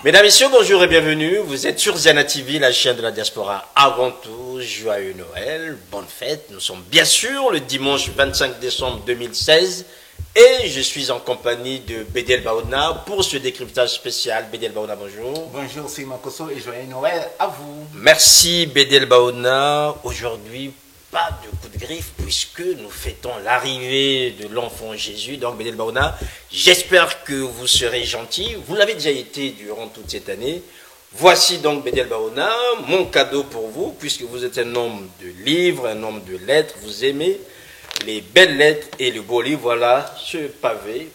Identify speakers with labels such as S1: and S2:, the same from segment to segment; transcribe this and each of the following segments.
S1: Mesdames, Messieurs, bonjour et bienvenue. Vous êtes sur Ziana TV, la chaîne de la diaspora. Avant tout, joyeux Noël, bonne fête. Nous sommes bien sûr le dimanche 25 décembre 2016 et je suis en compagnie de Bédel Baouna pour ce décryptage spécial. Bédel Baouna, bonjour.
S2: Bonjour, c'est Makoso et joyeux Noël à vous.
S1: Merci Bédel Baouna. Aujourd'hui, pas de coup de griffe puisque nous fêtons l'arrivée de l'enfant Jésus. Donc Bédel Baouna, j'espère que vous serez gentil. Vous l'avez déjà été durant toute cette année. Voici donc Bédel Baouna, mon cadeau pour vous, puisque vous êtes un homme de livres, un homme de lettres. Vous aimez les belles lettres et le beau livre. Voilà ce pavé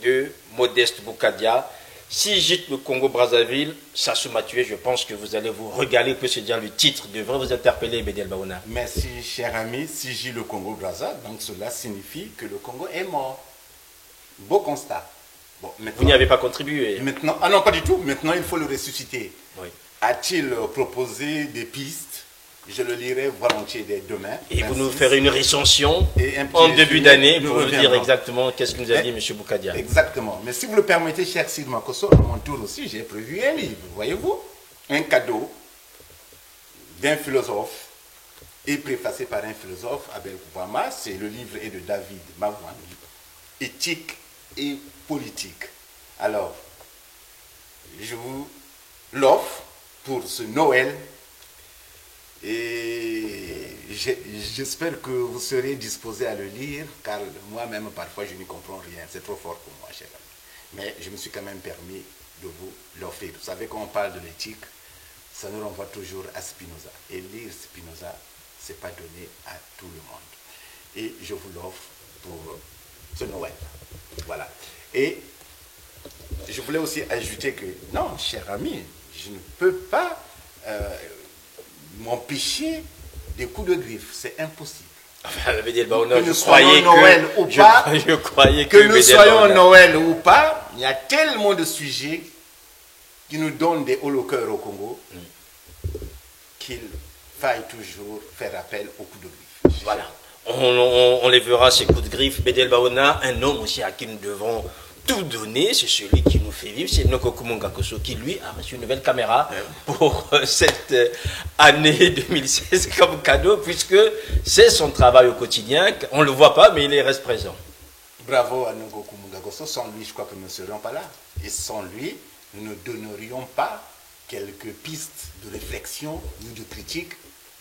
S1: de Modeste Boukadia. Si j'ite le Congo-Brazzaville, Sassou Mathieu, je pense que vous allez vous régaler, que c'est dire le titre devrait vous interpeller, Bédel Baouna.
S2: Merci, cher ami. Si j'ai le Congo-Brazza, donc cela signifie que le Congo est mort. Beau constat. Bon,
S1: vous n'y avez pas contribué.
S2: Maintenant, ah non, pas du tout. Maintenant, il faut le ressusciter.
S1: Oui.
S2: A-t-il proposé des pistes? Je le lirai volontiers dès demain.
S1: Et vous nous ferez une recension
S2: et
S1: en début d'année pour nous dire
S2: reviendrons.
S1: exactement qu'est-ce que nous a dit M. Boukadia.
S2: Exactement. Mais si vous le permettez, cher Sid Makoso, à mon tour aussi, j'ai prévu un livre. Voyez-vous? Un cadeau d'un philosophe et préfacé par un philosophe, Abel Koubama. C'est le livre est de David Mavouane, Éthique et politique. Alors, je vous l'offre pour ce Noël. Et j'espère que vous serez disposé à le lire, car moi-même, parfois, je n'y comprends rien. C'est trop fort pour moi, cher ami. Mais je me suis quand même permis de vous l'offrir. Vous savez, quand on parle de l'éthique, ça nous renvoie toujours à Spinoza. Et lire Spinoza, ce n'est pas donné à tout le monde. Et je vous l'offre pour ce Noël. Voilà. Et je voulais aussi ajouter que, non, cher ami, je ne peux pas m'empêcher des coups de griffe. C'est impossible.
S1: Que
S2: nous soyons Noël ou pas, que nous soyons Noël ou pas, il y a tellement de sujets qui nous donnent des hauts le cœur au Congo qu'il faille toujours faire appel aux coups de griffe.
S1: Voilà. On les verra ces coups de griffe. Bédel Baouna, un homme aussi à qui nous devons tout donner, c'est celui qui nous fait vivre, c'est Noko Mungakoso qui lui a reçu une nouvelle caméra pour cette année 2016 comme cadeau, puisque c'est son travail au quotidien. On ne le voit pas, mais il reste présent.
S2: Bravo à Noko Mungakoso. Sans lui, je crois que nous ne serions pas là. Et sans lui, nous ne donnerions pas quelques pistes de réflexion ou de critique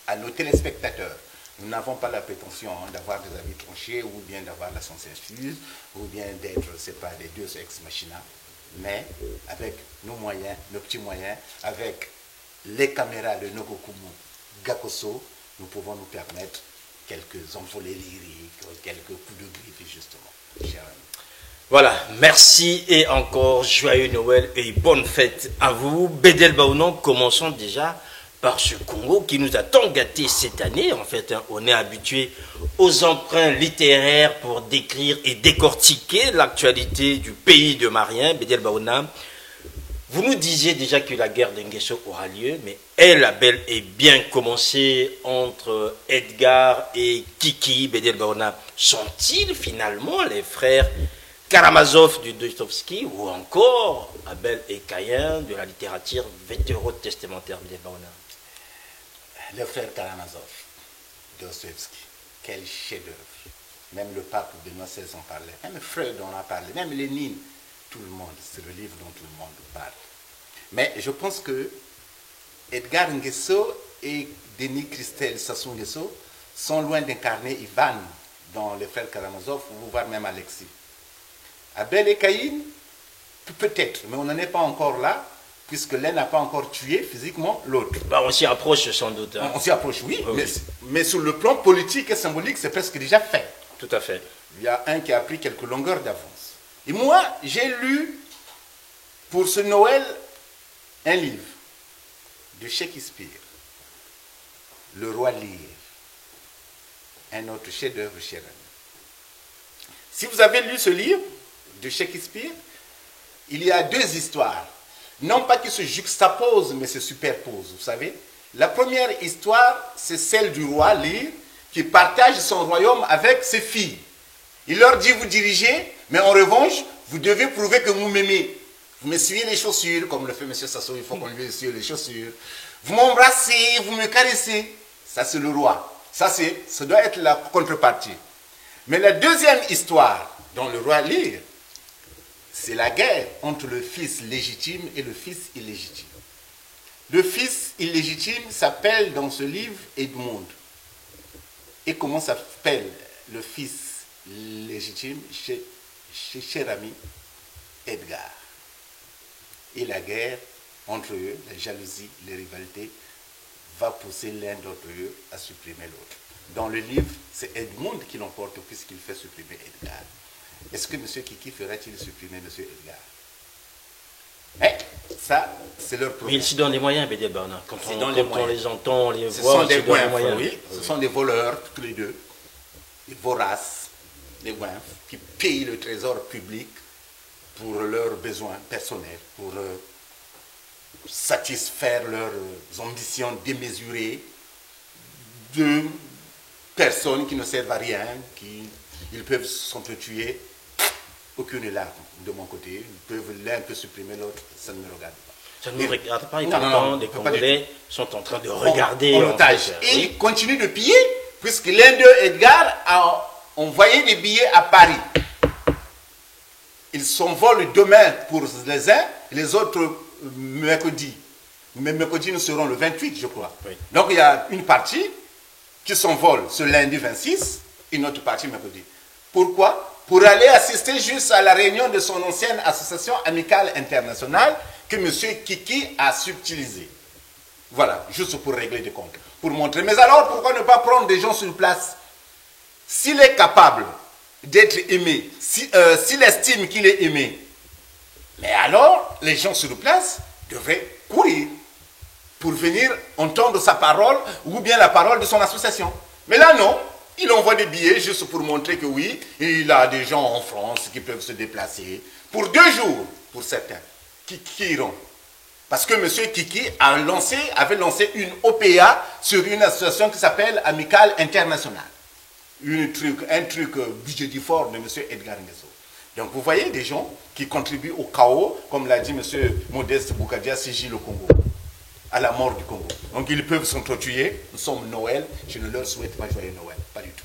S2: à nos téléspectateurs. Nous n'avons pas la prétention d'avoir des avis tranchés ou bien d'avoir la science infuse ou bien d'être, je ne sais pas, des dieux ex machina. Mais avec nos moyens, nos petits moyens, avec les caméras de Nogokumu Gakoso, nous pouvons nous permettre quelques envolées lyriques, quelques coups de griffe, justement, cher ami.
S1: Voilà, merci et encore joyeux Noël et bonne fête à vous. Bédel Baouna, commençons déjà par ce Congo qui nous a tant gâté cette année. En fait, on est habitué aux emprunts littéraires pour décrire et décortiquer l'actualité du pays de Marien. Bédel Baouna, vous nous disiez déjà que la guerre d'Enguesso aura lieu, mais elle a bel et bien commencé entre Edgar et Kiki. Bédel Baouna, sont-ils finalement les frères Karamazov du Dostoïevski ou encore Abel et Caïn de la littérature vétérotestamentaire? Bédel Baouna.
S2: Le frère Karamazov, Dostoïevski, quel chef-d'œuvre. Même le pape Benoît XVI en parlait, même Freud en a parlé, même Lénine, tout le monde, c'est le livre dont tout le monde parle. Mais je pense que Edgar Nguesso et Denis Christel Sassou Nguesso sont loin d'incarner Ivan dans les frères Karamazov, ou voire même Alexis. Abel et Caïn, peut-être, mais on n'en est pas encore là, puisque l'un n'a pas encore tué physiquement l'autre.
S1: Bah, on s'y approche sans doute. Hein.
S2: On s'y approche, oui,
S1: oui.
S2: Mais sur le plan politique et symbolique, c'est presque déjà fait.
S1: Tout à fait.
S2: Il y a un qui a pris quelques longueurs d'avance. Et moi, j'ai lu pour ce Noël un livre de Shakespeare, Le Roi Lear, un autre chef-d'œuvre cher ami. Si vous avez lu ce livre de Shakespeare, il y a deux histoires. Non pas qui se juxtaposent, mais se superposent, vous savez. La première histoire, c'est celle du roi Lear, qui partage son royaume avec ses filles. Il leur dit, vous dirigez, mais en revanche, vous devez prouver que vous m'aimez. Vous m'essuyez les chaussures, comme le fait M. Sassou, il faut qu'on lui essuie les chaussures. Vous m'embrassez, vous me caressez. Ça, c'est le roi. Ça doit être la contrepartie. Mais la deuxième histoire dont le roi lit, c'est la guerre entre le fils légitime et le fils illégitime. Le fils illégitime s'appelle dans ce livre Edmond. Et comment s'appelle le fils légitime chez cher ami Edgar. Et la guerre entre eux, la jalousie, les rivalités, va pousser l'un d'entre eux à supprimer l'autre. Dans le livre, c'est Edmond qui l'emporte puisqu'il fait supprimer Edgar. Est-ce que M. Kiki fera-t-il supprimer M. Edgar? Ça, c'est leur problème.
S1: Mais ils s'y donnent les moyens, Bédel Baouna. Quand on les entend, on les
S2: ce
S1: voit,
S2: sont des
S1: moyens.
S2: Oui. Ce sont des voleurs, tous les deux. Des voraces, des goinfres, qui payent le trésor public pour leurs besoins personnels, pour satisfaire leurs ambitions démesurées de personnes qui ne servent à rien, ils peuvent s'entretuer. Aucune larme de mon côté. L'un peut supprimer l'autre, ça ne me regarde pas.
S1: Ça ne nous regarde pas, et pourtant les Congolais sont en train de regarder.
S2: En otage. Et ils continuent de piller, puisque l'un d'eux, Edgar, a envoyé des billets à Paris. Ils s'envolent demain pour les uns, les autres mercredi. Mais mercredi, nous serons le 28, je crois. Oui. Donc il y a une partie qui s'envole ce lundi 26, une autre partie mercredi. Pourquoi? Pour aller assister juste à la réunion de son ancienne association amicale internationale que M. Kiki a subtilisée. Voilà, juste pour régler des comptes, pour montrer. Mais alors, pourquoi ne pas prendre des gens sur place? S'il est capable d'être aimé, s'il estime qu'il est aimé, mais alors, les gens sur place devraient courir pour venir entendre sa parole ou bien la parole de son association. Mais là, non. Il envoie des billets juste pour montrer que oui, il a des gens en France qui peuvent se déplacer pour 2 jours, pour certains, qui iront. Parce que M. Kiki avait lancé une OPA sur une association qui s'appelle Amicale Internationale. Un truc budgétivore de M. Edgar Nguesso. Donc vous voyez des gens qui contribuent au chaos, comme l'a dit M. Modeste Boukadia, Sigi le Congo, à la mort du Congo. Donc ils peuvent s'entretuer. Nous sommes Noël, je ne leur souhaite pas joyeux Noël. Pas du tout.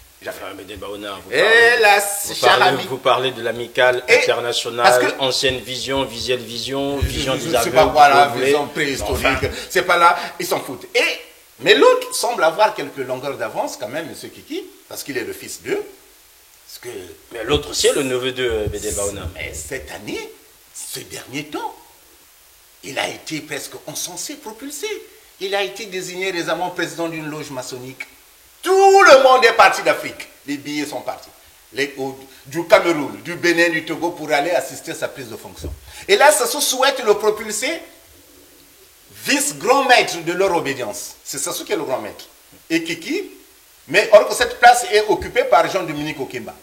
S1: Vous parlez de l'amicale internationale, ancienne vision, visuelle vision, vision des aveugles.
S2: C'est pas voilà, vision préhistorique, c'est pas là, ils s'en foutent. Mais l'autre semble avoir quelques longueurs d'avance quand même, M. Kiki, parce qu'il est le fils d'eux.
S1: Mais l'autre aussi est le neveu de Bédel Baouna.
S2: Mais cette année, ce dernier temps, il a été presque encensé, propulsé. Il a été désigné récemment président d'une loge maçonnique. Tout le monde est parti d'Afrique. Les billets sont partis. Du Cameroun, du Bénin, du Togo pour aller assister à sa prise de fonction. Et là, Sassou souhaite le propulser vice-grand maître de leur obédience. C'est Sassou qui est le grand maître. Et Kiki, mais or que cette place est occupée par Jean-Dominique Okemba.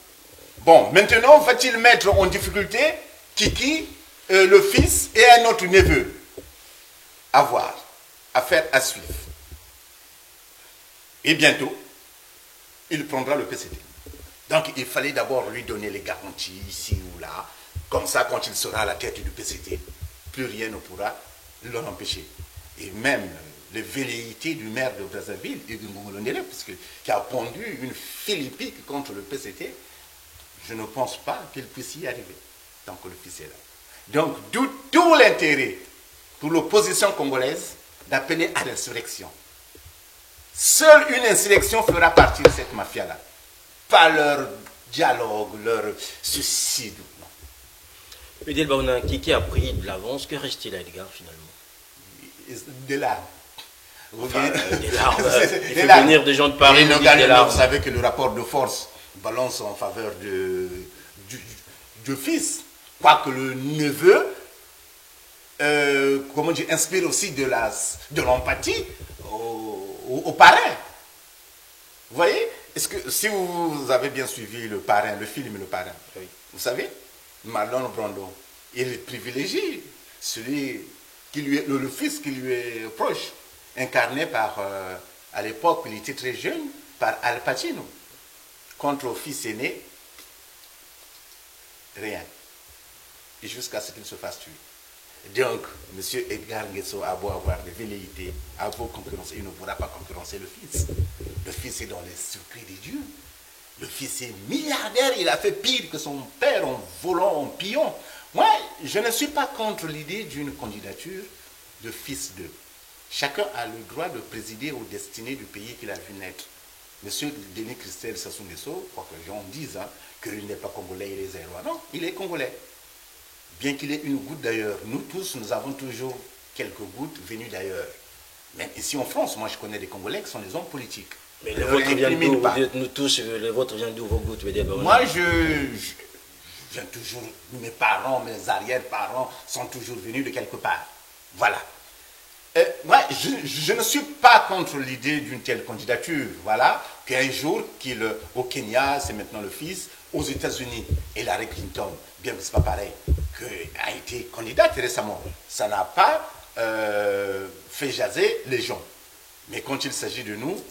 S2: Bon, maintenant, va-t-il mettre en difficulté Kiki, le fils et un autre neveu? À voir, à faire, à suivre. Et bientôt, il prendra le PCT. Donc, il fallait d'abord lui donner les garanties ici ou là. Comme ça, quand il sera à la tête du PCT, plus rien ne pourra l'en empêcher. Et même les velléités du maire de Brazzaville, qui a pondu une philippique contre le PCT, je ne pense pas qu'il puisse y arriver tant que le fils est là. Donc, d'où l'intérêt pour l'opposition congolaise d'appeler à l'insurrection. Seule une insurrection fera partir cette mafia-là. Pas leur dialogue, leur suicide.
S1: Bédel Baouna, qui a pris de l'avance, que reste-t-il à Edgar finalement?
S2: Des larmes.
S1: Enfin, des larmes. Il fait venir des gens de Paris.
S2: Vous savez que le rapport de force balance en faveur du fils. Quoique le neveu, inspire aussi de l'empathie au parrain. Vous voyez? Est-ce que si vous avez bien suivi le parrain, le film Le Parrain, oui. Vous savez, Marlon Brando, il privilégie celui qui lui est le fils qui lui est proche, incarné par, à l'époque, il était très jeune, par Al Pacino, contre le fils aîné, rien. Et jusqu'à ce qu'il se fasse tuer. Donc, M. Edgar Nguesso a beau avoir des velléités, a beau concurrencer, il ne pourra pas concurrencer le fils. Le fils est dans les circuits des dieux. Le fils est milliardaire, il a fait pire que son père en volant, en pillant. Moi, je ne suis pas contre l'idée d'une candidature de fils d'eux. Chacun a le droit de présider aux destinées du pays qu'il a vu naître. Monsieur Denis Christelle Sassou Nguesso, quoi que les gens disent qu'il n'est pas congolais, il est zérois. Non, il est congolais. Bien qu'il ait une goutte d'ailleurs. Nous tous, nous avons toujours quelques gouttes venues d'ailleurs. Même ici en France, moi je connais des Congolais qui sont des hommes politiques.
S1: Mais les vôtres viennent d'où? Nous tous, les vôtres viennent d'où vos gouttes?
S2: Moi, je viens toujours, mes parents, mes arrière-parents sont toujours venus de quelque part. Voilà. Moi, je ne suis pas contre l'idée d'une telle candidature. Voilà, qu'un jour, au Kenya, c'est maintenant le fils, aux États-Unis, Hillary Clinton, bien que ce n'est pas pareil, a été candidate récemment. Ça n'a pas fait jaser les gens. Mais quand il s'agit de nous,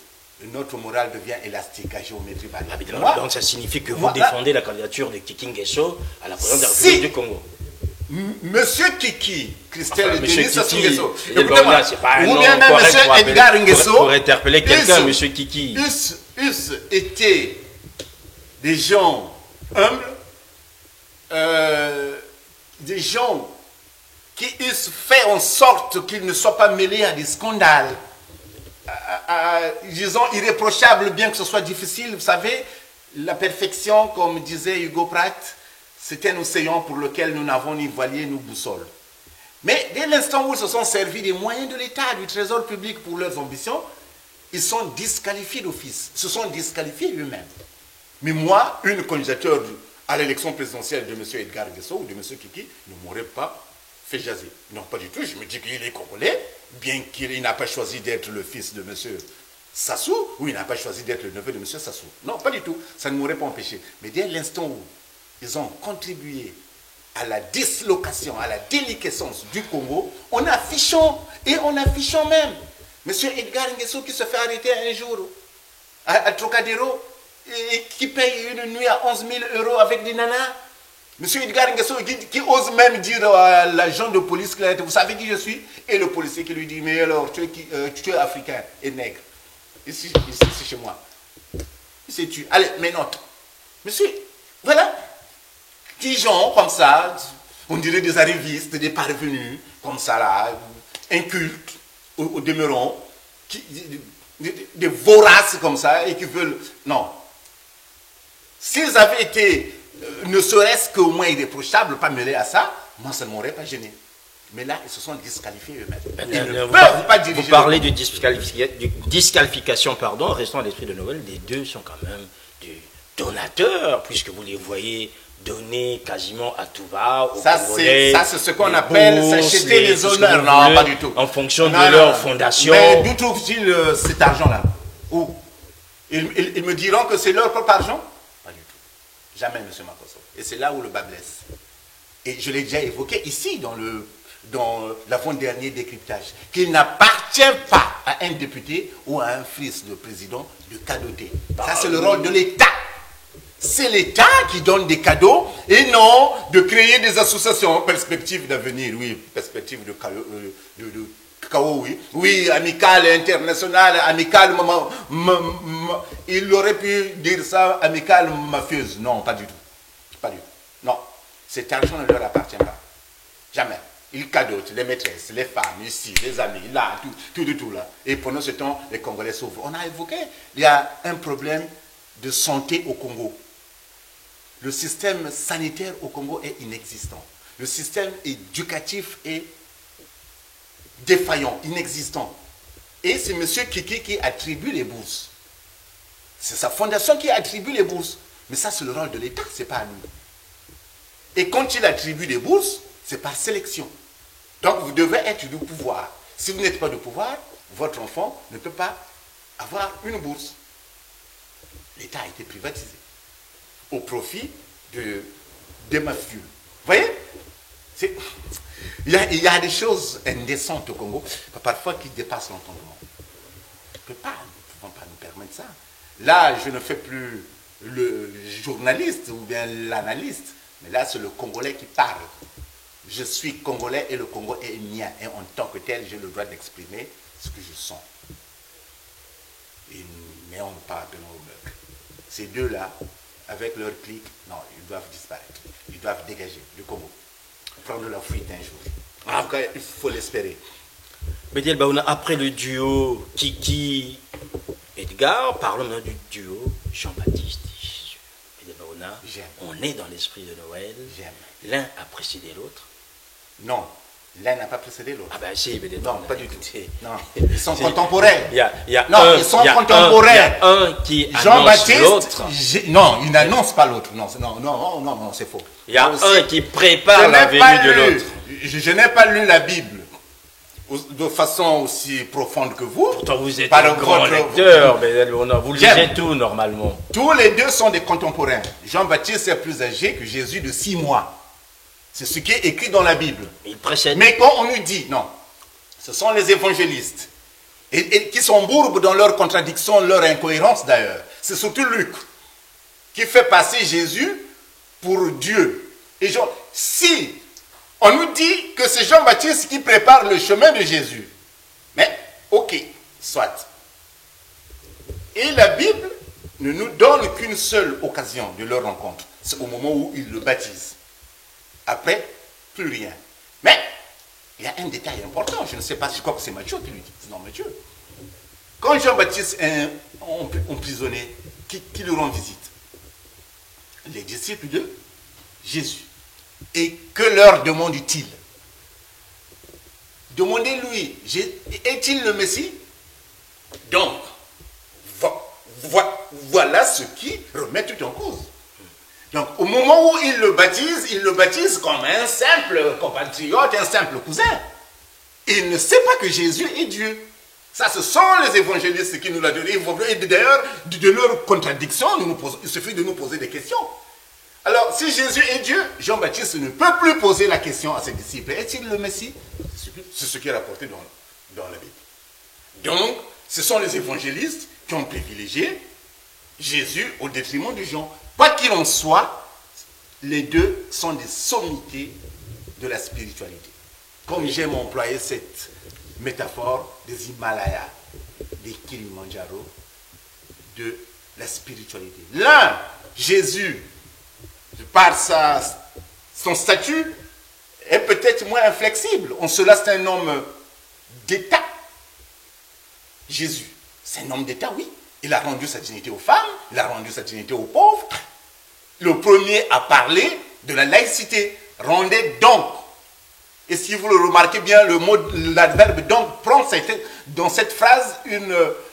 S2: notre morale devient élastique à géométrie variable.
S1: Donc ça signifie que vous défendez la candidature de Kiki Nguesso à la présidence de la République du Congo.
S2: Monsieur Kiki, Christelle
S1: Denis
S2: Sassou Nguesso,
S1: écoutez-moi, ou
S2: bien même Monsieur Edgar Nguesso,
S1: pour interpeller quelqu'un, Monsieur Kiki,
S2: eussent été des gens humbles, des gens qui eussent fait en sorte qu'ils ne soient pas mêlés à des scandales, disons irréprochables, bien que ce soit difficile. Vous savez, la perfection, comme disait Hugo Pratt, c'est un océan pour lequel nous n'avons ni voilier ni boussole. Mais dès l'instant où ils se sont servis des moyens de l'État, du trésor public pour leurs ambitions, ils sont disqualifiés d'office. Ils se sont disqualifiés eux-mêmes. Mais moi, une candidature à l'élection présidentielle de M. Edgar Nguesso ou de M. Kiki ne m'aurait pas fait jaser. Non, pas du tout. Je me dis qu'il est congolais, bien qu'il n'a pas choisi d'être le fils de M. Sassou, ou il n'a pas choisi d'être le neveu de M. Sassou. Non, pas du tout. Ça ne m'aurait pas empêché. Mais dès l'instant où ils ont contribué à la dislocation, à la déliquescence du Congo, en affichant même M. Edgar Nguesso qui se fait arrêter un jour à Trocadéro et qui paye une nuit à 11 000 € avec des nanas. M. Edgar Nguesso qui ose même dire à l'agent de police qu'il a été, vous savez qui je suis? Et le policier qui lui dit, mais alors, tu es africain et nègre. Ici chez moi. C'est tu. Allez, mes notes. Monsieur, voilà. Qui gens comme ça, on dirait des arrivistes, des parvenus, comme ça là, incultes, au demeurant, des voraces comme ça, et qui veulent... Non. S'ils avaient été, ne serait-ce qu'au moins irréprochables, pas mêlés à ça, moi ça ne m'aurait pas gêné. Mais là, ils se sont disqualifiés eux-mêmes. Ils ne peuvent pas diriger.
S1: Vous parlez de disqualification, pardon, restant à l'esprit de Noël, les deux sont quand même des donateurs, puisque vous les voyez donner quasiment à tout va.
S2: Ça, c'est ce qu'on appelle s'acheter les honneurs. Non, pas du tout.
S1: En fonction de leur fondation.
S2: Mais d'où trouvent-ils cet argent-là? Où? Ils me diront que c'est leur propre argent? Pas du tout. Jamais, M. Makosso. Et c'est là où le bas blesse. Et je l'ai déjà évoqué ici, dans l'avant-dernier décryptage, qu'il n'appartient pas à un député ou à un fils de président de cadoter. Ça, c'est le rôle de l'État. C'est l'État qui donne des cadeaux et non de créer des associations, perspective d'avenir, oui, perspective de chaos, oui, oui, amicale, internationale, amicale, il aurait pu dire ça, amicale, mafieuse. Non, pas du tout. Pas du tout. Non, cet argent ne leur appartient pas. Jamais. Ils cadotent les maîtresses, les femmes, ici, les amis, là, tout là. Et pendant ce temps, les Congolais s'ouvrent. On a évoqué, il y a un problème de santé au Congo. Le système sanitaire au Congo est inexistant. Le système éducatif est défaillant, inexistant. Et c'est M. Kiki qui attribue les bourses. C'est sa fondation qui attribue les bourses. Mais ça, c'est le rôle de l'État, ce n'est pas à nous. Et quand il attribue des bourses, c'est par sélection. Donc, vous devez être du pouvoir. Si vous n'êtes pas du pouvoir, votre enfant ne peut pas avoir une bourse. L'État a été privatisé au profit des mafieux. Vous voyez? Il y a des choses indécentes au Congo, parfois qui dépassent l'entendement. Nous ne pouvons pas nous permettre ça. Là, je ne fais plus le journaliste ou bien l'analyste, mais là, c'est le Congolais qui parle. je suis congolais et le Congo est mien. Et en tant que tel, j'ai le droit d'exprimer ce que je sens. Mais on parle de nos meurtres. Ces deux-là, avec leur clic, non, ils doivent disparaître. Ils doivent dégager du Congo. Prendre la fuite un jour. En tout cas, il faut l'espérer.
S1: Bédiel Baouna, après le duo Kiki Edgar, parlons maintenant du duo Jean-Baptiste et Jésus. Bédiel Baouna, on est dans l'esprit de Noël. L'un a précédé l'autre.
S2: Non, l'un n'a pas précédé l'autre.
S1: Ah ben si, Bédiel
S2: Non,
S1: Baouna,
S2: pas du tout.
S1: écoutez.
S2: Non, ils sont contemporains.
S1: Non,
S2: ils sont contemporains.
S1: Il y a un qui annonce
S2: Jean-Baptiste,
S1: l'autre.
S2: non, il n'annonce pas l'autre. Non, c'est faux.
S1: Il y a un qui prépare la venue de l'autre.
S2: Je n'ai pas lu la Bible de façon aussi profonde que vous.
S1: Pourtant, vous êtes un grand lecteur, vous lisez tout normalement.
S2: Tous les deux sont des contemporains. Jean-Baptiste est plus âgé que Jésus de 6 mois. C'est ce qui est écrit dans la Bible.
S1: Il précède.
S2: Mais quand on nous dit, non, ce sont les évangélistes, et qui sont bourbes dans leurs contradictions, leur incohérence d'ailleurs. C'est surtout Luc qui fait passer Jésus pour Dieu. Et si on nous dit que c'est Jean-Baptiste qui prépare le chemin de Jésus, mais ok, soit. Et la Bible ne nous donne qu'une seule occasion de leur rencontre. C'est au moment où il le baptise. Après, plus rien. Mais il y a un détail important. Je ne sais pas, je crois que c'est Matthieu qui lui dit. Non, Matthieu. Quand Jean-Baptiste est emprisonné, qui lui rend visite? Les disciples de Jésus. Et que leur demande-t-il? Demandez-lui, est-il le Messie? Donc, voilà ce qui remet tout en cause. Donc, au moment où il le baptise comme un simple compatriote, un simple cousin. Il ne sait pas que Jésus est Dieu. Ça, ce sont les évangélistes qui nous l'ont donné. Et d'ailleurs, de leur contradiction, il suffit de nous poser des questions. Alors, si Jésus est Dieu, Jean-Baptiste ne peut plus poser la question à ses disciples. Est-il le Messie? C'est ce qui est rapporté dans la Bible. Donc, ce sont les évangélistes qui ont privilégié Jésus au détriment de Jean. Quoi qu'il en soit, les deux sont des sommités de la spiritualité. Comme j'aime employer cette métaphore des Himalayas, des Kilimandjaro, de la spiritualité. L'un, Jésus, par son statut, est peut-être moins inflexible. En cela, c'est un homme d'État. Jésus, c'est un homme d'État, oui. Il a rendu sa dignité aux femmes, il a rendu sa dignité aux pauvres. Le premier a parlé de la laïcité. Rendez donc. Et si vous le remarquez bien, l'adverbe donc prend dans cette phrase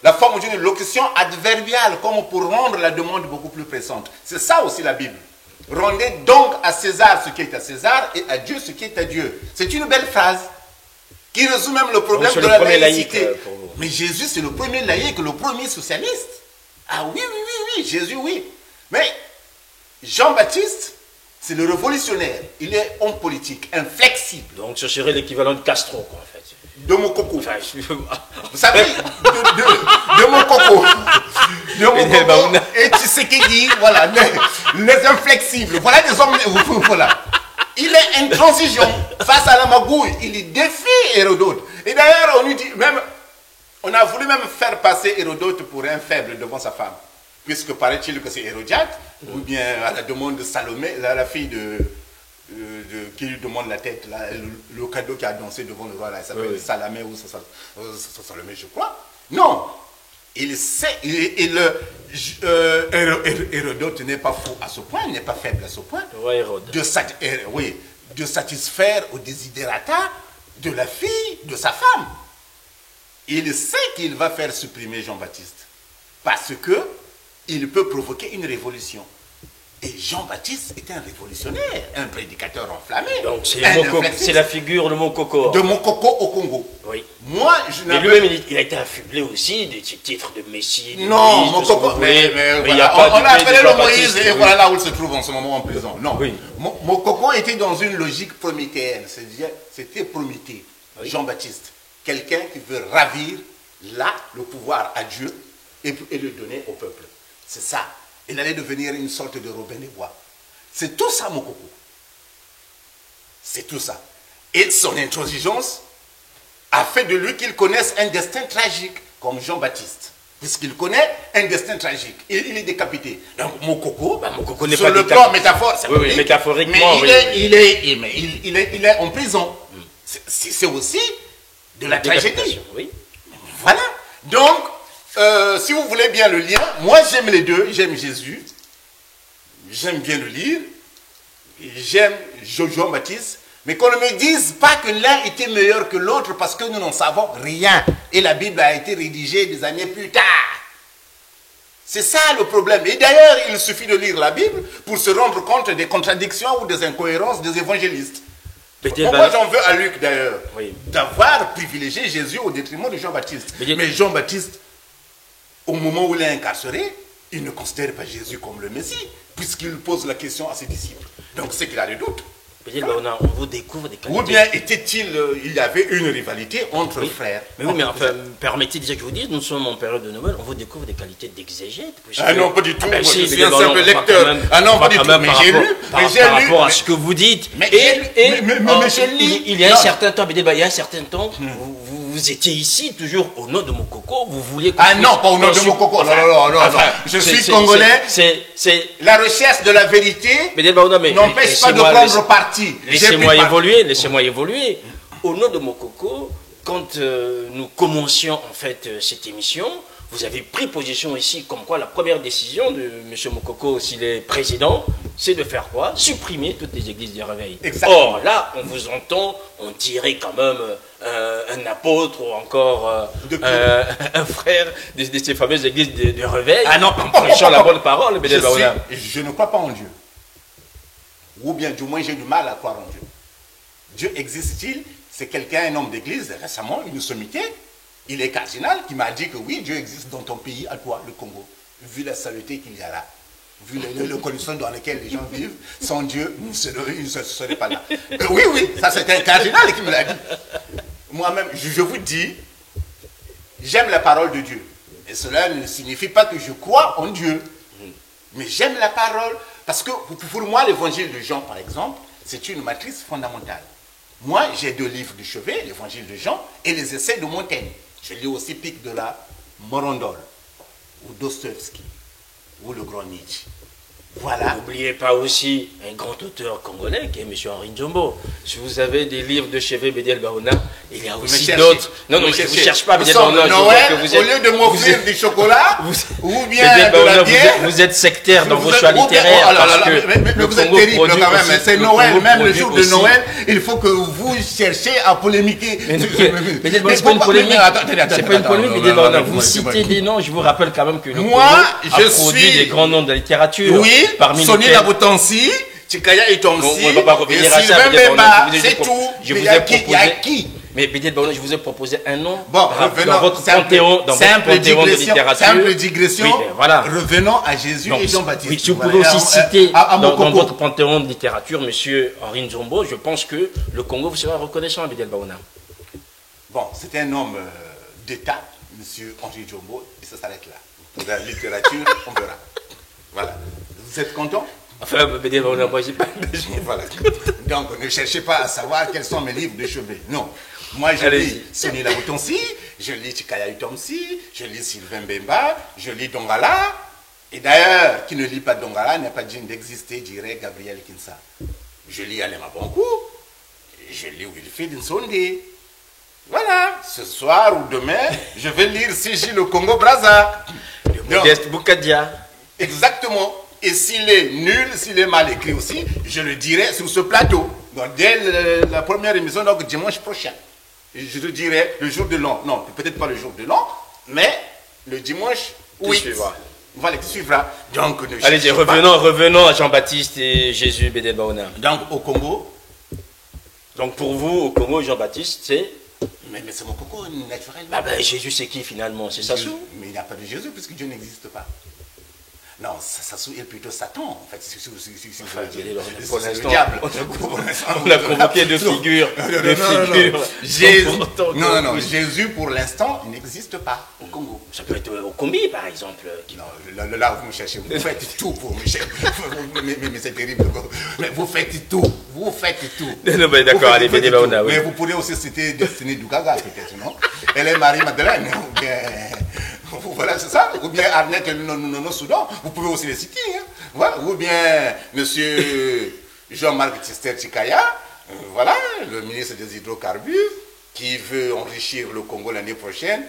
S2: la forme d'une locution adverbiale, comme pour rendre la demande beaucoup plus pressante. C'est ça aussi la Bible. Rendez donc à César ce qui est à César et à Dieu ce qui est à Dieu. C'est une belle phrase qui résout même le problème de la laïcité. Mais Jésus, c'est le premier laïque, le premier socialiste. Ah oui, Jésus, oui. Mais Jean-Baptiste, c'est le révolutionnaire. Il est homme politique, inflexible.
S1: Donc ce serait l'équivalent de Castro, quoi, en fait.
S2: De mon coco.
S1: Enfin,
S2: vous savez, de mon coco. De mon coco. Et tu sais qu'il dit, voilà, les inflexibles. Voilà des hommes, voilà. Il est intransigeant face à la magouille. Il défie Hérodote. Et d'ailleurs, on a voulu même faire passer Hérodote pour un faible devant sa femme. Puisque paraît-il que c'est Hérodiade, ou bien à la demande de Salomé, la fille qui lui demande la tête, là, le cadeau qui a dansé devant le roi, là, il s'appelle Salamé ou Salomé, je crois. Non, il sait, Hérodote n'est pas fou à ce point, il n'est pas faible à ce point, de satisfaire aux desiderata de la fille de sa femme. Il sait qu'il va faire supprimer Jean-Baptiste, parce que il peut provoquer une révolution. Et Jean-Baptiste était un révolutionnaire, un prédicateur enflammé.
S1: Donc c'est la figure de Mokoko.
S2: De Mokoko au Congo.
S1: Oui.
S2: Moi,
S1: mais lui-même, il a été affublé aussi de ces titres de Messie.
S2: Non, Mokoko. Mais voilà, on a appelé le Moïse et voilà là où il se trouve en ce moment en prison. Non. Oui. Mokoko était dans une logique prométhéenne. C'était Prométhée, Jean-Baptiste. Quelqu'un qui veut ravir là le pouvoir à Dieu et le donner au peuple. C'est ça. Il allait devenir une sorte de Robin des Bois. C'est tout ça, Mokoko. C'est tout ça. Et son intransigeance a fait de lui qu'il connaisse un destin tragique, comme Jean-Baptiste. Puisqu'il connaît un destin tragique. Il est décapité. Donc, Mokoko,
S1: Mokoko n'est
S2: sur
S1: pas
S2: le plan métaphorique,
S1: oui, métaphoriquement,
S2: mais il est en prison. C'est aussi de la tragédie.
S1: Oui.
S2: Voilà. Donc, si vous voulez bien le lien, moi j'aime les deux. J'aime Jésus. J'aime bien le lire. J'aime Jean-Baptiste. Mais qu'on ne me dise pas que l'un était meilleur que l'autre parce que nous n'en savons rien. Et la Bible a été rédigée des années plus tard. C'est ça le problème. Et d'ailleurs, il suffit de lire la Bible pour se rendre compte des contradictions ou des incohérences des évangélistes. Moi, j'en veux à Luc d'ailleurs, d'avoir privilégié Jésus au détriment de Jean-Baptiste. Mais Jean-Baptiste, au moment où il est incarcéré, il ne considère pas Jésus comme le Messie, puisqu'il pose la question à ses disciples. Donc c'est qu'il a des doutes.
S1: On vous découvre des qualités.
S2: Ou bien il y avait une rivalité entre frères.
S1: Mais oui, mais enfin, permettez déjà que je vous dise, nous sommes en période de Noël, on vous découvre des qualités d'exégète.
S2: Ah non, pas du tout. Moi, je suis un simple lecteur. Ah non, pas du tout. Mais j'ai lu.
S1: Par rapport à ce que vous dites.
S2: Mais je lis.
S1: Il y a un certain temps, vous étiez ici, toujours au nom de Mokoko, vous vouliez...
S2: Ah non, pas au nom de Mokoko. Non. Je suis congolais.
S1: C'est
S2: la recherche de la vérité n'empêche pas de prendre parti.
S1: Laissez-moi évoluer. Au nom de Mokoko, quand nous commencions en fait cette émission, vous avez pris position ici comme quoi la première décision de M. Mokoko, s'il est président, c'est de faire quoi? Supprimer toutes les églises du réveil.
S2: Exactement.
S1: Or là, on vous entend, on dirait quand même un apôtre ou encore un frère de ces fameuses églises de réveil.
S2: Ah non,
S1: en prêchant la bonne parole.
S2: Je ne crois pas en Dieu. Ou bien du moins j'ai du mal à croire en Dieu. Dieu existe-t-il? C'est quelqu'un, un homme d'église, récemment, une sommité. Il est cardinal qui m'a dit que oui, Dieu existe dans ton pays, à toi, le Congo. Vu la saleté qu'il y a là, vu les conditions dans lesquelles les gens vivent, sans Dieu, il ne serait pas là. Oui, ça c'est un cardinal qui me l'a dit. Moi-même, je vous dis, j'aime la parole de Dieu. Et cela ne signifie pas que je crois en Dieu. Mais j'aime la parole, parce que pour moi, l'évangile de Jean, par exemple, c'est une matrice fondamentale. Moi, j'ai 2 livres de chevet, l'évangile de Jean et les essais de Montaigne. Je lis aussi Pic de la Morondol, ou Dostoevsky, ou le grand Nietzsche. Voilà.
S1: N'oubliez pas aussi un grand auteur congolais qui est M. Henri Njombo. Si vous avez des livres de chevet Bédiel Baona, il y a aussi d'autres. Non, je ne vous cherche pas Bédiel Baona.
S2: Au lieu de m'offrir du chocolat, ou bien de la bière,
S1: vous êtes sectaire dans vos choix littéraires.
S2: Mais vous êtes terrible quand même. C'est Noël, même le jour de Noël, il faut que vous cherchiez à polémiquer.
S1: Bédiel Baona, c'est pas une polémique. C'est pas une polémique, Bédiel Baona. Vous citez des noms, je vous rappelle quand même que le Congo a produit des grands noms de la littérature.
S2: Oui. Sonny Labotansi, Chikaya Etonsi,
S1: on ne va pas revenir à ça.
S2: C'est tout.
S1: Il y a qui? Mais Bédiel Baona, je vous ai proposé un nom
S2: dans
S1: votre panthéon de littérature.
S2: Simple digression.
S1: Oui, voilà.
S2: Revenons à Jésus et Jean-Baptiste.
S1: Oui, si vous pouvez aussi citer dans votre panthéon de littérature, M. Henri Njombo, je pense que le Congo vous sera reconnaissant à Bédiel Baona.
S2: Bon, c'est un homme d'État, M. Henri Njombo, et ça s'arrête là. Pour la littérature, on verra. Voilà. Vous êtes content?
S1: Enfin, Bédiel Baona, moi j'ai pas.
S2: Voilà. Donc, ne cherchez pas à savoir quels sont mes livres de chevet. Non. Moi, je lis Sonny Labotansi, je lis Chikaya Utomsi, je lis Sylvain Bemba, je lis Dongala. Et d'ailleurs, qui ne lit pas Dongala n'est pas digne d'exister, dirait Gabriel Kinsa. Je lis Alain Mabonkou, je lis Wilfried Nsonde. Voilà. Ce soir ou demain, je vais lire Siji le Congo-Brazza.
S1: Le modeste Boukadia.
S2: Exactement. Et s'il est nul, s'il est mal écrit aussi, je le dirai sur ce plateau. Donc, dès la première émission, donc dimanche prochain. Je te dirai le jour de l'an. Non, peut-être pas le jour de l'an, mais le dimanche, oui. Voilà, qui suivra. Donc,
S1: allez, revenons à Jean-Baptiste et Jésus Bédiel Baona.
S2: Donc, au Congo.
S1: Donc, pour vous, au Congo, Jean-Baptiste, c'est.
S2: Mais c'est mon coco naturellement.
S1: Ah ben, Jésus, c'est qui finalement? C'est Sassou?
S2: Mais il n'y a pas de Jésus puisque Dieu n'existe pas. Non, Sassou est plutôt Satan, en fait.
S1: Enfin, pour
S2: C'est le
S1: l'instant,
S2: diable.
S1: on a convoqué deux figures.
S2: Non, Jésus, pour l'instant, il n'existe pas au Congo.
S1: Ça peut être au Combi, par exemple.
S2: Non, là, vous me cherchez, vous faites tout pour me chercher. Mais c'est terrible. Mais vous faites tout. Vous faites tout.
S1: Non, mais d'accord, allez, Bédé Baouna, oui.
S2: Mais vous pourrez aussi citer Destinée Dougaga, peut-être, non? Elle est Marie-Madeleine, ou bien... Voilà, c'est ça. Ou bien Arnett Nono Soudan, vous pouvez aussi les citer. Hein. Voilà. Ou bien Monsieur Jean-Marc Tister Chikaya, voilà, le ministre des Hydrocarbures, qui veut enrichir le Congo l'année prochaine,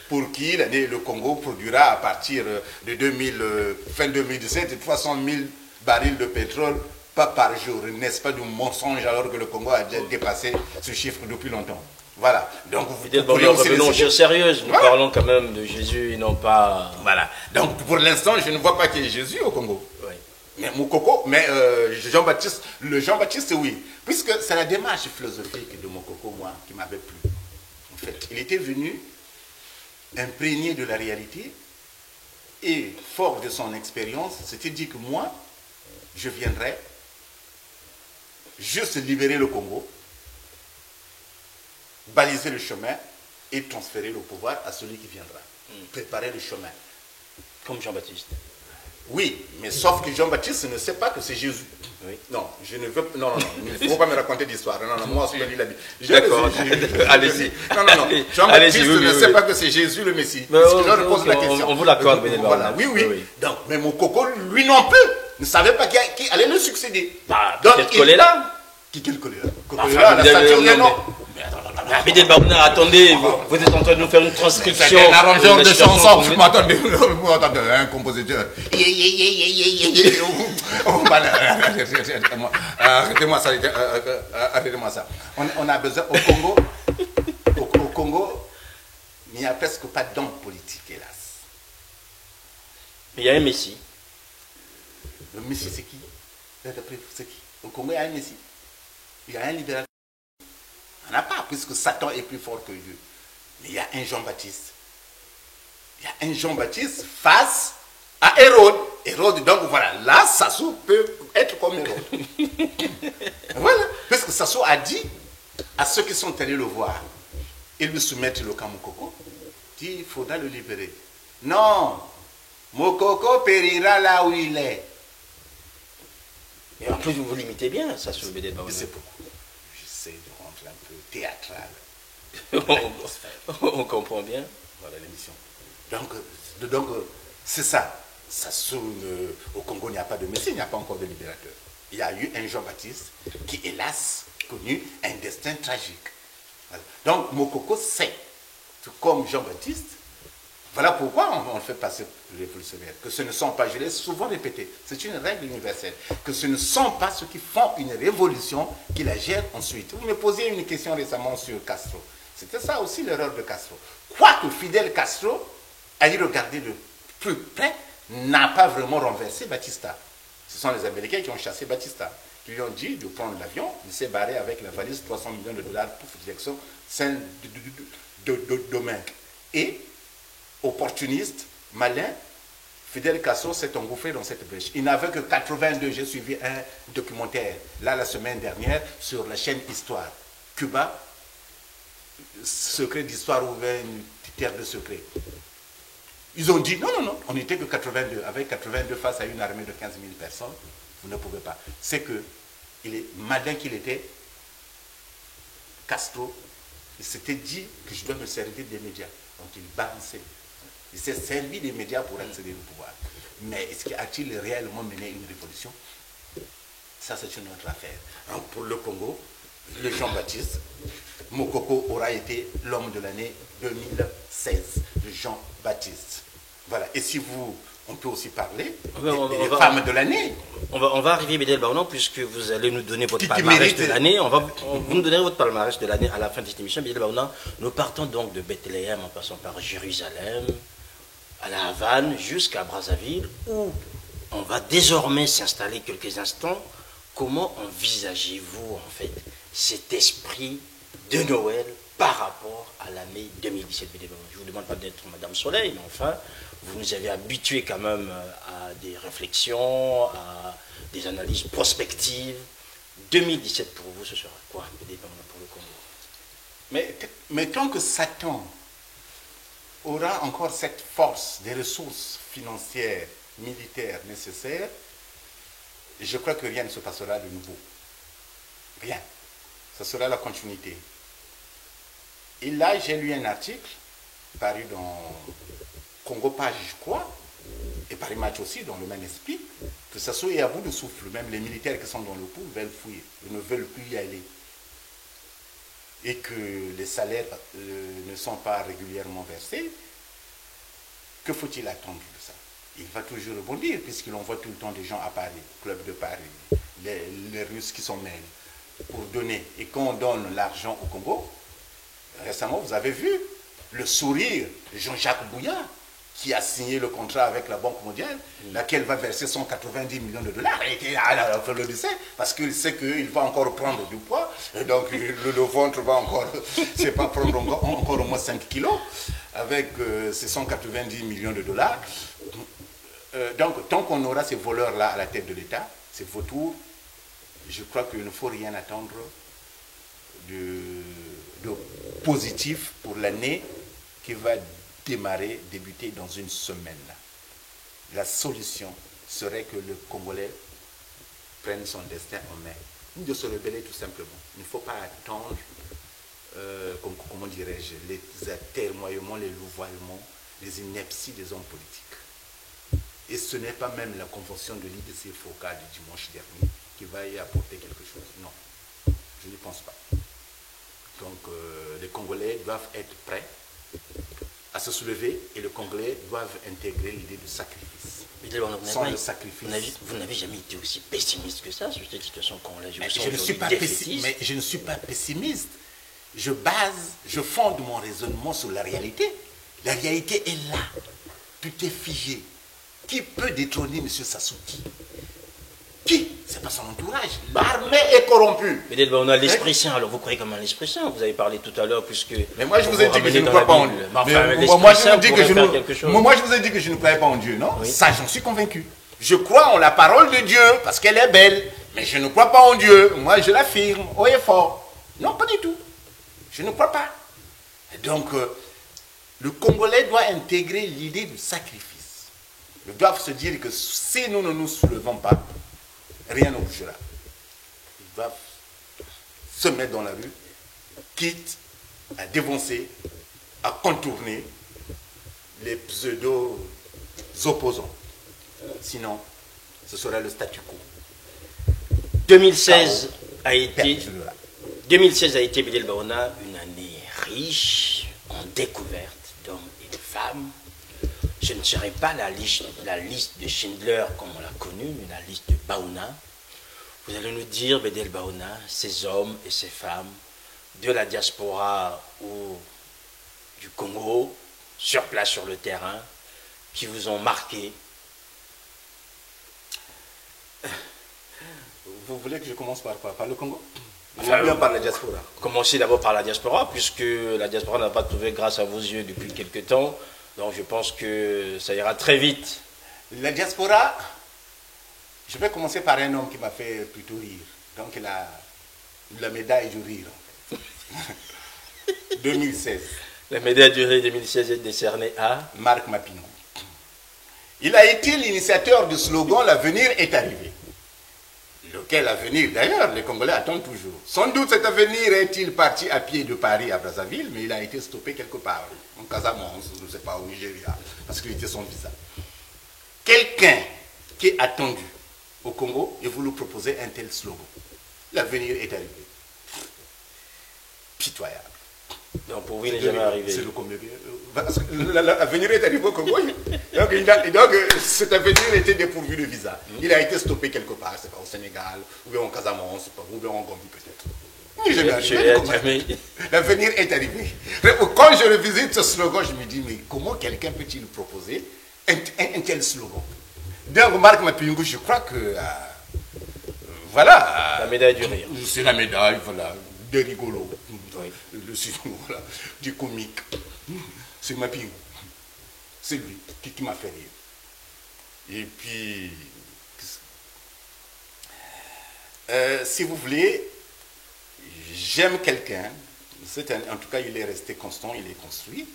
S2: pour qui le Congo produira à partir de fin 2017 300 000 barils de pétrole pas par jour. N'est-ce pas du mensonge alors que le Congo a déjà dépassé ce chiffre depuis longtemps? Voilà. Donc,
S1: revenons aux choses sérieuses. Nous parlons quand même de Jésus et non pas...
S2: Voilà. Donc, pour l'instant, je ne vois pas qu'il y ait Jésus au Congo.
S1: Oui.
S2: Mais Mokoko, Jean-Baptiste, Jean-Baptiste, oui. Puisque c'est la démarche philosophique de Mokoko, moi, qui m'avait plu. En fait, il était venu imprégné de la réalité et, fort de son expérience, s'était dit que moi, je viendrais juste libérer le Congo, baliser le chemin et transférer le pouvoir à celui qui viendra. Préparer le chemin.
S1: Comme Jean-Baptiste.
S2: Oui, mais sauf que Jean-Baptiste ne sait pas que c'est Jésus.
S1: Oui.
S2: Non, je ne veux non, il ne faut pas me raconter d'histoire. Non, moi, je lis la Bible.
S1: D'accord, allez-y.
S2: Non. Jean-Baptiste ne sait pas que c'est Jésus le Messie.
S1: Mais
S2: je leur pose la question.
S1: On vous l'accorde,
S2: voilà, oui. Donc, mais mon coco, lui non plus, ne savait pas qui allait le succéder.
S1: Peut-être Kolela.
S2: Quel Kolela? Kolela, la ceinture, non.
S1: Bédé Baouna, attendez, vous êtes en train de nous faire une transcription.
S2: C'est un arrangeur de chansons. Attendez, un compositeur. Arrêtez-moi ça. On a besoin au Congo, il n'y a presque pas d'homme politique, hélas.
S1: Mais il y a un Messie.
S2: Le Messie, c'est qui? C'est qui? Au Congo, il y a un Messie. Il y a un libérateur. On n'a pas, puisque Satan est plus fort que Dieu. Mais il y a un Jean-Baptiste. Il y a un Jean-Baptiste face à Hérode. Hérode, donc voilà, là, Sassou peut être comme Hérode. Voilà, parce que Sassou a dit à ceux qui sont allés le voir et lui soumettre le camp Mokoko, dit il faudra le libérer. Non, Mokoko périra là où il est.
S1: Et en plus, vous vous limitez bien, Sassou Bédé Baouna.
S2: C'est beaucoup. J'essaie de rendre un peu théâtral.
S1: On comprend bien.
S2: Voilà l'émission. Donc c'est ça. Sassou, au Congo, il n'y a pas de Messie, il n'y a pas encore de libérateur. Il y a eu un Jean-Baptiste qui, hélas, connu un destin tragique. Voilà. Donc Mokoko sait, tout comme Jean-Baptiste, voilà pourquoi on le fait passer pour révolutionnaire. Que ce ne sont pas, je l'ai souvent répété, c'est une règle universelle, que ce ne sont pas ceux qui font une révolution qui la gèrent ensuite. Vous me posiez une question récemment sur Castro. C'était ça aussi l'erreur de Castro. Quoique Fidel Castro, à y regarder de plus près, n'a pas vraiment renversé Batista. Ce sont les Américains qui ont chassé Batista, qui lui ont dit de prendre l'avion, il s'est barré avec la valise 300 millions de dollars pour direction Saint-Domingue. Et opportuniste, malin, Fidel Castro s'est engouffré dans cette brèche. Il n'avait que 82. J'ai suivi un documentaire, là, la semaine dernière, sur la chaîne Histoire. Cuba, secret d'histoire ouvert, une terre de secret. Ils ont dit, non, on n'était que 82. Avec 82 face à une armée de 15 000 personnes, vous ne pouvez pas. C'est que, il est malin qu'il était, Castro, il s'était dit que je dois me servir des médias. Donc il balançait. Il s'est servi des médias pour accéder au pouvoir. Mais est-ce qu'il réellement mené une révolution? Ça, c'est une autre affaire. Donc, pour le Congo, le Jean-Baptiste, Mokoko aura été l'homme de l'année 2016, le Jean-Baptiste. Voilà. Et si on peut aussi parler des femmes de l'année.
S1: On va arriver, Bédé Baouna, puisque vous allez nous donner votre palmarès de l'année. Vous nous donnerez votre palmarès de l'année à la fin de cette émission. Bédé Baouna, nous partons donc de Bethléem en passant par Jérusalem, à la Havane, jusqu'à Brazzaville, où on va désormais s'installer quelques instants. Comment envisagez-vous, en fait, cet esprit de Noël par rapport à l'année 2017. Je ne vous demande pas d'être Madame Soleil, mais enfin, vous nous avez habitués quand même à des réflexions, à des analyses prospectives. 2017 pour vous, ce sera quoi pour le Congo?
S2: Mais tant que Satan aura encore cette force, des ressources financières, militaires nécessaires, je crois que rien ne se passera de nouveau. Rien. Ce sera la continuité. Et là, j'ai lu un article paru dans Congo Page, je crois, et Paris Match aussi, dans le même esprit, que ça soit à bout de souffle. Même les militaires qui sont dans le coup veulent fuir, ils ne veulent plus y aller. Et que les salaires ne sont pas régulièrement versés. Que faut-il attendre de ça? Il va toujours rebondir, puisqu'il envoie tout le temps des gens à Paris, Club de Paris, les Russes qui sont mêlés, pour donner. Et quand on donne l'argent au Congo, récemment, vous avez vu le sourire de Jean-Jacques Bouillard, qui a signé le contrat avec la Banque mondiale, laquelle va verser 190 millions de dollars. Et il a fait le décès, parce qu'il sait qu'il va encore prendre du poids, et donc le ventre va encore, c'est pas prendre encore au moins 5 kilos, avec ces 190 millions de dollars. Donc, tant qu'on aura ces voleurs-là à la tête de l'État, ces vautours, je crois qu'il ne faut rien attendre de positif pour l'année qui va débuter dans une semaine. La solution serait que le Congolais prenne son destin en main, de se rebeller tout simplement. Il ne faut pas attendre, comment dirais-je, les atermoiements, les louvoiements, les inepties des hommes politiques. Et ce n'est pas même la convention de l'IDC FOCA du dimanche dernier qui va y apporter quelque chose. Non, je n'y pense pas. Donc les Congolais doivent être prêts à se soulever et les Congolais doivent intégrer l'idée de sacrifice. Sans le sacrifice.
S1: Vous n'avez jamais été aussi pessimiste que ça sur cette situation congolaise.
S2: Je ne suis pas pessimiste. Je fonde mon raisonnement sur la réalité. La réalité est là. Tout est figé. Qui peut détrôner M. Sassouki? Qui? C'est pas son entourage. L'armée est corrompue.
S1: Mais on a l'esprit saint, alors vous croyez comme un esprit saint? Vous avez parlé tout à l'heure, puisque...
S2: Mais moi je vous ai dit que je ne crois pas en Dieu. Moi je vous ai dit que je ne croyais pas en Dieu, non? Oui. Ça, j'en suis convaincu. Je crois en la parole de Dieu, parce qu'elle est belle. Mais je ne crois pas en Dieu. Moi je l'affirme, haut et fort. Non, pas du tout. Je ne crois pas. Et donc, le Congolais doit intégrer l'idée du sacrifice. Ils doivent se dire que si nous ne nous soulevons pas, rien ne bougera. Ils doivent se mettre dans la rue, quitte à défoncer, à contourner les pseudo-opposants. Sinon, ce sera le statu quo.
S1: 2016 a été, Bédel Baona, une année riche en découvertes d'hommes et de femmes. Je ne serai pas la liste de Schindler comme on l'a connue, mais la liste de Baona. Vous allez nous dire, Bédel Baona, ces hommes et ces femmes de la diaspora ou du Congo, sur place, sur le terrain, qui vous ont marqué.
S2: Vous voulez que je commence par quoi? Par le Congo? Enfin, bien par la diaspora.
S1: Commencez d'abord par la diaspora, puisque la diaspora n'a pas trouvé grâce à vos yeux depuis quelque temps. Donc je pense que ça ira très vite.
S2: La diaspora, je vais commencer par un homme qui m'a fait plutôt rire. Donc il a la médaille du rire. 2016.
S1: La médaille du rire 2016 est décernée à
S2: Marc Mapinon. Il a été l'initiateur du slogan « L'avenir est arrivé ». Lequel avenir, d'ailleurs, les Congolais attendent toujours. Sans doute cet avenir est-il parti à pied de Paris à Brazzaville, mais il a été stoppé quelque part, en Casamance, je ne sais pas, au Nigeria, parce qu'il était son visa. Quelqu'un qui est attendu au Congo et vous lui proposez un tel slogan. L'avenir est arrivé. Pitoyable.
S1: Donc pour vous, il n'est jamais arrivé.
S2: C'est le Congo. L'avenir est arrivé au Congo. Donc cet avenir était dépourvu de visa. Il a été stoppé quelque part, c'est pas au Sénégal, ou bien en Casamance, ou bien en Gambie peut-être. L'avenir est arrivé. Quand je revisite ce slogan, je me dis, mais comment quelqu'un peut-il proposer un tel slogan? Donc Marc Mapingu, je crois que... voilà.
S1: La médaille du rire.
S2: C'est la médaille, voilà. des rigolos,
S1: Oui.
S2: voilà, du comique. C'est ma ping. C'est lui qui m'a fait rire. Et puis, si vous voulez, j'aime quelqu'un, en tout cas il est resté constant, il est construit,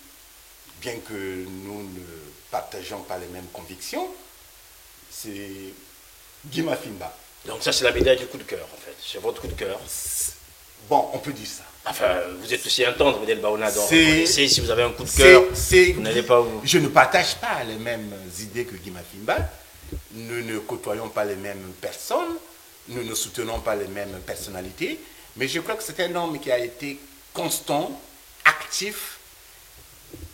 S2: bien que nous ne partageons pas les mêmes convictions, c'est Guy Mafimba.
S1: Donc ça, c'est la médaille du coup de cœur, en fait. C'est votre coup de cœur.
S2: Bon, on peut dire ça.
S1: Enfin, vous êtes aussi intense, Bédel Baouna, donc
S2: C'est-
S1: reconnaissez, si vous avez un coup de cœur,
S2: C'est-
S1: vous n'allez pas vous...
S2: Je ne partage pas les mêmes idées que Guy Mafimba. Nous ne côtoyons pas les mêmes personnes. Nous ne soutenons pas les mêmes personnalités. Mais je crois que c'est un homme qui a été constant, actif,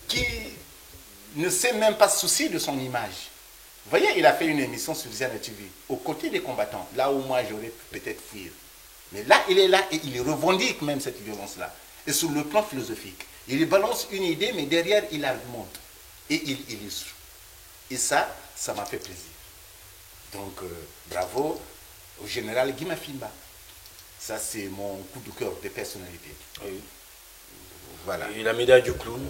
S2: qui ne s'est même pas soucié de son image. Vous voyez, il a fait une émission sur Zen TV, aux côtés des combattants, là où moi j'aurais pu peut-être fuir. Mais là, il est là et il revendique même cette violence-là. Et sur le plan philosophique, il balance une idée, mais derrière, il argumente. Et il illustre. Et ça m'a fait plaisir. Donc, bravo au général Guy Mafimba. Ça, c'est mon coup de cœur de personnalité.
S1: Oui.
S2: Voilà.
S1: Et la médaille du clown.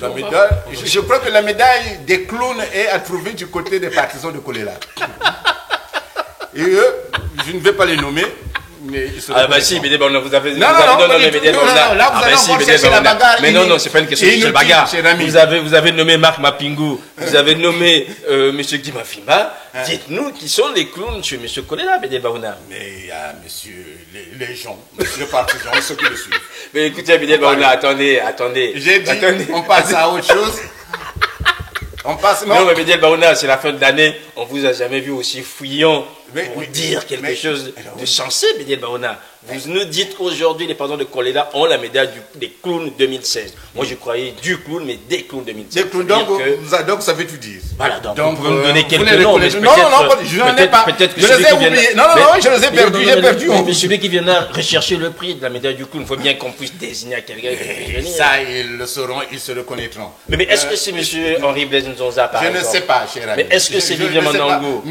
S2: La médaille, je crois que la médaille des clowns est à trouver du côté des partisans de Kolela. Et eux, je ne vais pas les nommer, mais ils seront
S1: Ah bah si, Bédel Baouna, vous avez...
S2: Non,
S1: mais Bédel Baouna.
S2: là, vous
S1: Ah
S2: allez
S1: bah si,
S2: encore
S1: Bédel
S2: chercher la
S1: Baouna.
S2: bagarre.
S1: Mais non, c'est pas une question de bagarre. Vous avez nommé Marc Mapingou, vous avez nommé M. Guy Mafimba. Dites-nous qui sont les clowns chez M. Kolela, Bédel Baouna.
S2: Mais il y a monsieur, les gens, les partisans, ceux qui le suivent.
S1: Mais écoutez, Bédel Baouna, attendez.
S2: J'ai dit, on passe à autre chose. On passe,
S1: non, mais Bédel Baouna, c'est la fin de l'année. On vous a jamais vu aussi fouillant pour dire quelque chose de sensé, Bédel Baouna. Vous nous dites qu'aujourd'hui, les partisans de Kolela ont la médaille des clowns 2016. Moi, je croyais du clown, mais des clowns 2016.
S2: Des clowns, donc ça veut tout dire.
S1: Voilà, donc vous pouvez me donner quelques noms.
S2: Non, je n'en ai pas.
S1: Peut-être que
S2: je les ai oubliés. Non, je les ai perdus. J'ai perdu.
S1: Mais celui qui viendra rechercher le prix de la médaille du clown, il faut bien qu'on puisse désigner à quelqu'un qui puisse venir.
S2: Ça, ils le sauront, ils se reconnaîtront.
S1: Mais est-ce que c'est M. Henri Blaise Nzonza, par exemple?
S2: Je ne sais pas, cher ami.
S1: Mais est-ce que c'est Vivian Manango?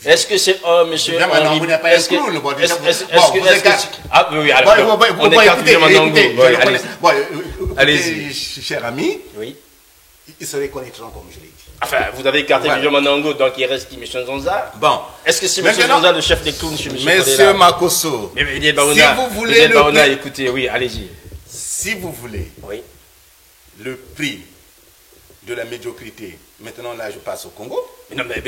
S2: Est-ce
S1: que c'est M. Henri
S2: Blaise
S1: Est-ce que... Ah oui, alors, on écarte Vivian Manango. Allez-y.
S2: Cher ami,
S1: oui.
S2: Ils se reconnaîtront, comme je l'ai dit.
S1: Enfin, vous avez écarté Vivian Manango, donc il reste qui, M. Nzonza?
S2: Bon.
S1: Est-ce que c'est M. Nzonza, le chef des clowns chez M.
S2: Monsieur Makosso,
S1: si vous voulez le écoutez, oui, allez-y.
S2: Si vous voulez le prix de la médiocrité, maintenant là, je passe au Congo.
S1: Mais non, mais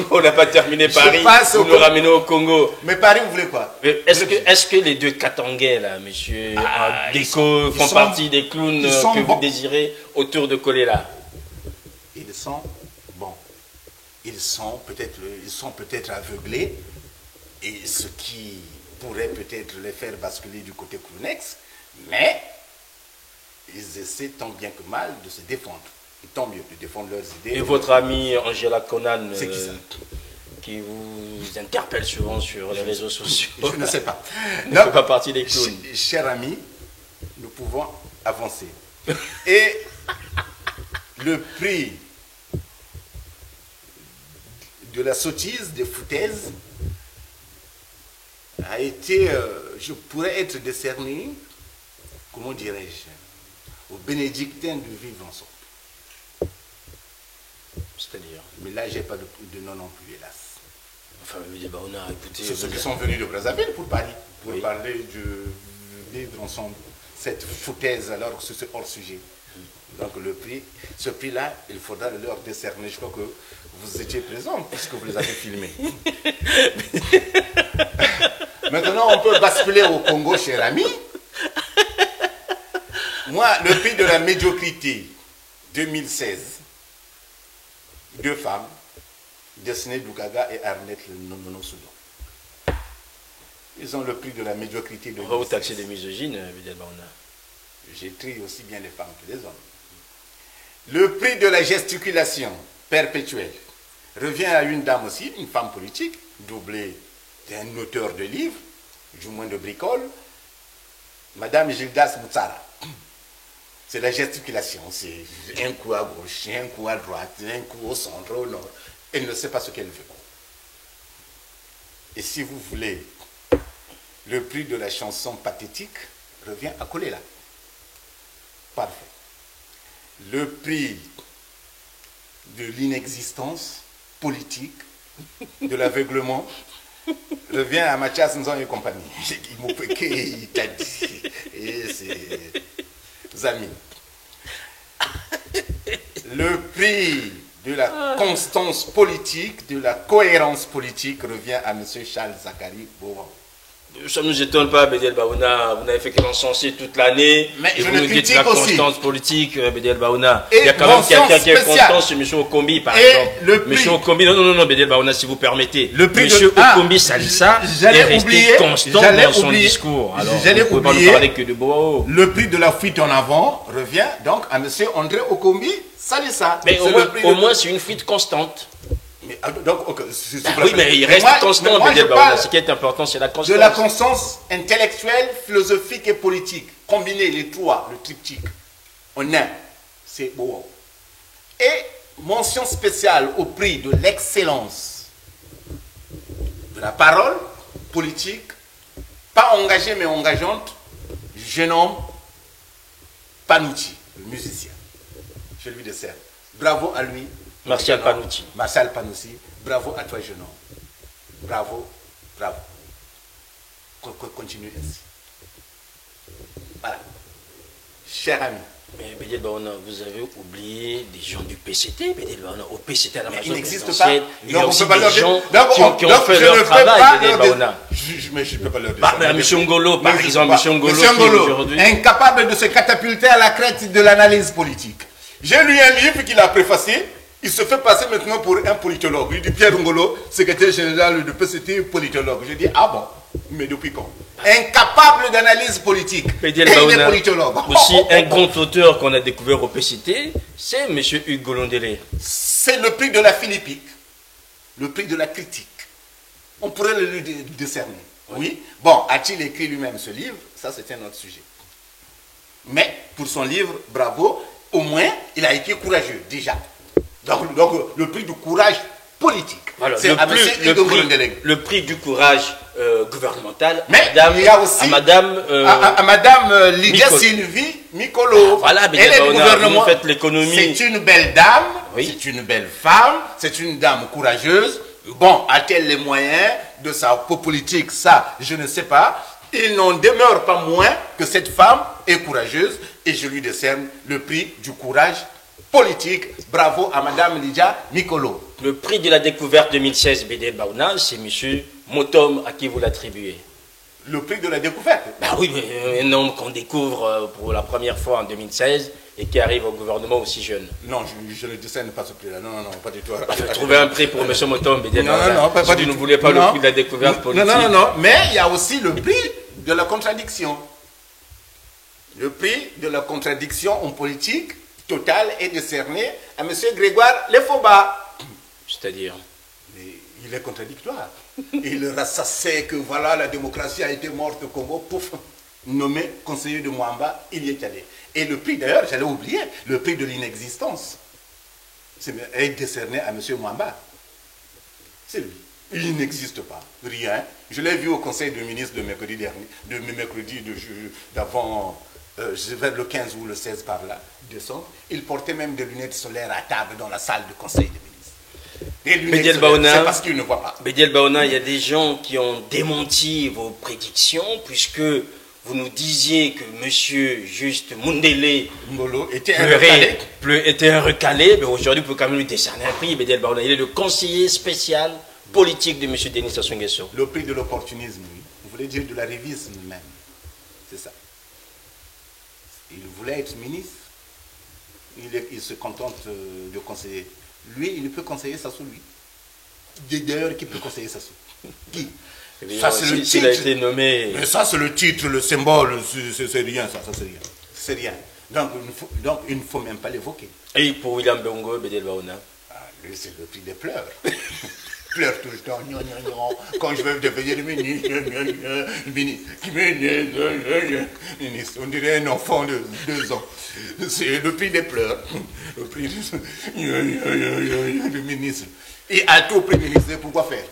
S1: on n'a pas terminé Paris, vous nous ramenez au Congo.
S2: Mais Paris, vous voulez quoi?
S1: Est-ce que les deux Katangais, là, monsieur Déco, font partie des clowns que vous désirez autour de Kolela?
S2: Ils sont bons. Ils sont peut-être aveuglés, et ce qui pourrait peut-être les faire basculer du côté clownex, mais ils essaient tant bien que mal de se défendre. Et tant mieux de défendre leurs idées.
S1: Et votre amie Angela Conan,
S2: qui
S1: vous interpelle souvent sur les réseaux sociaux?
S2: Je ne sais pas.
S1: Ne fait pas partie des clowns.
S2: Cher ami, nous pouvons avancer. Et le prix de la sottise, des foutaises, a été, je pourrais être décerné, comment dirais-je, aux bénédictins de vivre ensemble.
S1: C'est-à-dire?
S2: Mais là, j'ai pas de nom non plus, hélas.
S1: Enfin, on a écouté.
S2: C'est ceux qui sont venus de Brazzaville pour parler de vivre ensemble. Cette foutaise alors que c'est hors sujet. Donc ce prix-là, il faudra le leur décerner. Je crois que vous étiez présents puisque vous les avez filmés. Maintenant, on peut basculer au Congo, cher ami. Moi, le prix de la médiocrité 2016, 2 femmes, Destiné Dougaga et Arnette Nono Soudan. Ils ont le prix de la médiocrité de 2016.
S1: On va vous taxer de misogyne, évidemment.
S2: J'ai trié aussi bien les femmes que les hommes. Le prix de la gesticulation perpétuelle revient à une dame aussi, une femme politique, doublée d'un auteur de livres, du moins de bricole, Madame Gildas Moutsara. C'est la gesticulation, c'est un coup à gauche, un coup à droite, un coup au centre, au nord. Elle ne sait pas ce qu'elle veut. Et si vous voulez Le prix de la chanson pathétique revient à Kolela. Parfait. Le prix de l'inexistence politique, de l'aveuglement, revient à Mathias Nzon et compagnie. Il m'a il t'a dit. Et c'est amis. Le prix de la constance politique, de la cohérence politique revient à M. Charles Zakari Bourron.
S1: Ça ne nous étonne pas, Bédel Baouna. Vous n'avez fait que l'encenser toute l'année.
S2: Mais
S1: et
S2: je
S1: vous
S2: le
S1: nous dites
S2: critique
S1: la
S2: aussi.
S1: constance politique, Bédel Baouna.
S2: Et
S1: Il y a quand même quelqu'un qui est constant, c'est M. Okombi, par exemple.
S2: Le prix...
S1: M. Okombi, non, Bédel Baouna, si vous permettez.
S2: Le prix
S1: M. Okombi Salissa est resté constant dans son discours. Alors, vous ne pouvez pas nous parler que de Boao.
S2: Le prix de la fuite en avant revient donc à M. André Okombi Salissa.
S1: Mais au moins, c'est une fuite constante.
S2: Mais, donc, okay,
S1: oui, mais il reste constant, Bédel Baouna. Ce qui est important, c'est la constance.
S2: De la constance intellectuelle, philosophique et politique. Combiner les trois, le triptyque, en un, c'est beau. Et mention spéciale au prix de l'excellence de la parole politique, pas engagée mais engageante, jeune homme, Panouti, le musicien. Je lui décerne. Bravo à lui.
S1: Martial Panouti.
S2: Martial Panouti, bravo à toi, jeune homme. Bravo, bravo. Continue ainsi. Voilà. Cher ami.
S1: Mais Bédel Baouna, vous avez oublié des gens du PCT, Bédel Baouna. Au PCT, à la
S2: il n'existe
S1: pas.
S2: Il
S1: y a aussi des gens qui ont fait
S2: je
S1: leur
S2: ne
S1: travail, Bédel Baouna.
S2: Mais je ne peux pas leur dire.
S1: M. Ngolo, par exemple, M. Ngolo, aujourd'hui.
S2: Incapable de se catapulter à la crête de l'analyse politique. J'ai lu un livre qu'il a préfacé. Il se fait passer maintenant pour un politologue. Il dit Pierre Ngolo, secrétaire général de PCT, politologue. Je dis, ah bon, mais depuis quand? Incapable d'analyse politique.
S1: Bédel Baouna, aussi un grand auteur qu'on a découvert au PCT, c'est M. Hugues Golondélé.
S2: C'est le prix de la philippique, le prix de la critique. On pourrait le lui décerner. Oui. Bon, a-t-il écrit lui-même ce livre? Ça, c'est un autre sujet. Mais pour son livre, bravo, au moins, il a été courageux, déjà. Donc le prix du courage politique.
S1: Voilà,
S2: c'est
S1: le prix du courage gouvernemental.
S2: Mais il y a aussi à Madame Lydia Sylvie Mikolo.
S1: Voilà,
S2: elle est gouvernement.
S1: Vous faites l'économie.
S2: C'est une belle dame,
S1: oui.
S2: C'est une belle femme, c'est une dame courageuse. Bon, a-t-elle les moyens de sa politique? Ça, je ne sais pas. Il n'en demeure pas moins que cette femme est courageuse et je lui décerne le prix du courage politique. Bravo à Madame Lydia Mikolo.
S1: Le prix de la découverte 2016 Bédel Baouna, c'est M. Motom à qui vous l'attribuez.
S2: Le prix de la découverte?
S1: Ben oui, un homme qu'on découvre pour la première fois en 2016 et qui arrive au gouvernement aussi jeune.
S2: Non, je ne décerne pas ce prix-là. Non, pas du tout.
S1: Trouver un prix pour M. Motom Bédel Baouna.
S2: Non, pas
S1: si
S2: du
S1: vous
S2: tout.
S1: ne voulez pas le prix de la découverte politique.
S2: Non. Mais il y a aussi le prix de la contradiction. Le prix de la contradiction en politique totale est décerné à M. Grégoire Lefoba.
S1: C'est-à-dire?
S2: Il est contradictoire. Il rassassait que voilà, la démocratie a été morte au Congo, pouf, nommé conseiller de Mwamba, il y est allé. Et le prix, d'ailleurs, j'allais oublier, le prix de l'inexistence est décerné à M. Mwamba. C'est lui. Il n'existe pas. Rien. Je l'ai vu au conseil de ministres de mercredi dernier, d'avant, vers le 15 ou le 16 par là, décembre. Il portait même des lunettes solaires à table dans la salle du conseil des ministres.
S1: Bédel Baouna,
S2: c'est parce qu'il ne voit pas.
S1: Bédel Baouna, il y a des gens qui ont démenti vos prédictions, puisque vous nous disiez que M. Juste Mundele
S2: Ngolo était
S1: un recalé, mais aujourd'hui, vous pouvez quand même lui décerner un prix, Bédel Baouna. Il est le conseiller spécial politique de M. Denis Sassou Nguesso.
S2: Le prix de l'opportunisme, oui. Vous voulez dire de l'arrivisme même. C'est ça. Il voulait être ministre. Il se contente de conseiller. Lui, il peut conseiller Sassou, lui. D'ailleurs, qui peut conseiller Sassou? Qui?
S1: Ça, c'est le titre. S'il a été nommé...
S2: Mais ça, c'est le titre, le symbole, c'est rien, ça c'est rien. C'est rien. Donc, il ne faut même pas l'évoquer.
S1: Et pour William Bongo, Bédel Baouna?
S2: Lui, c'est le prix des pleurs. Pleure tout le temps. Quand je veux devenir ministre, on dirait un enfant de 2 ans. C'est le prix des pleurs. Le prix du ministre. Et à tout prix ministre, pourquoi faire?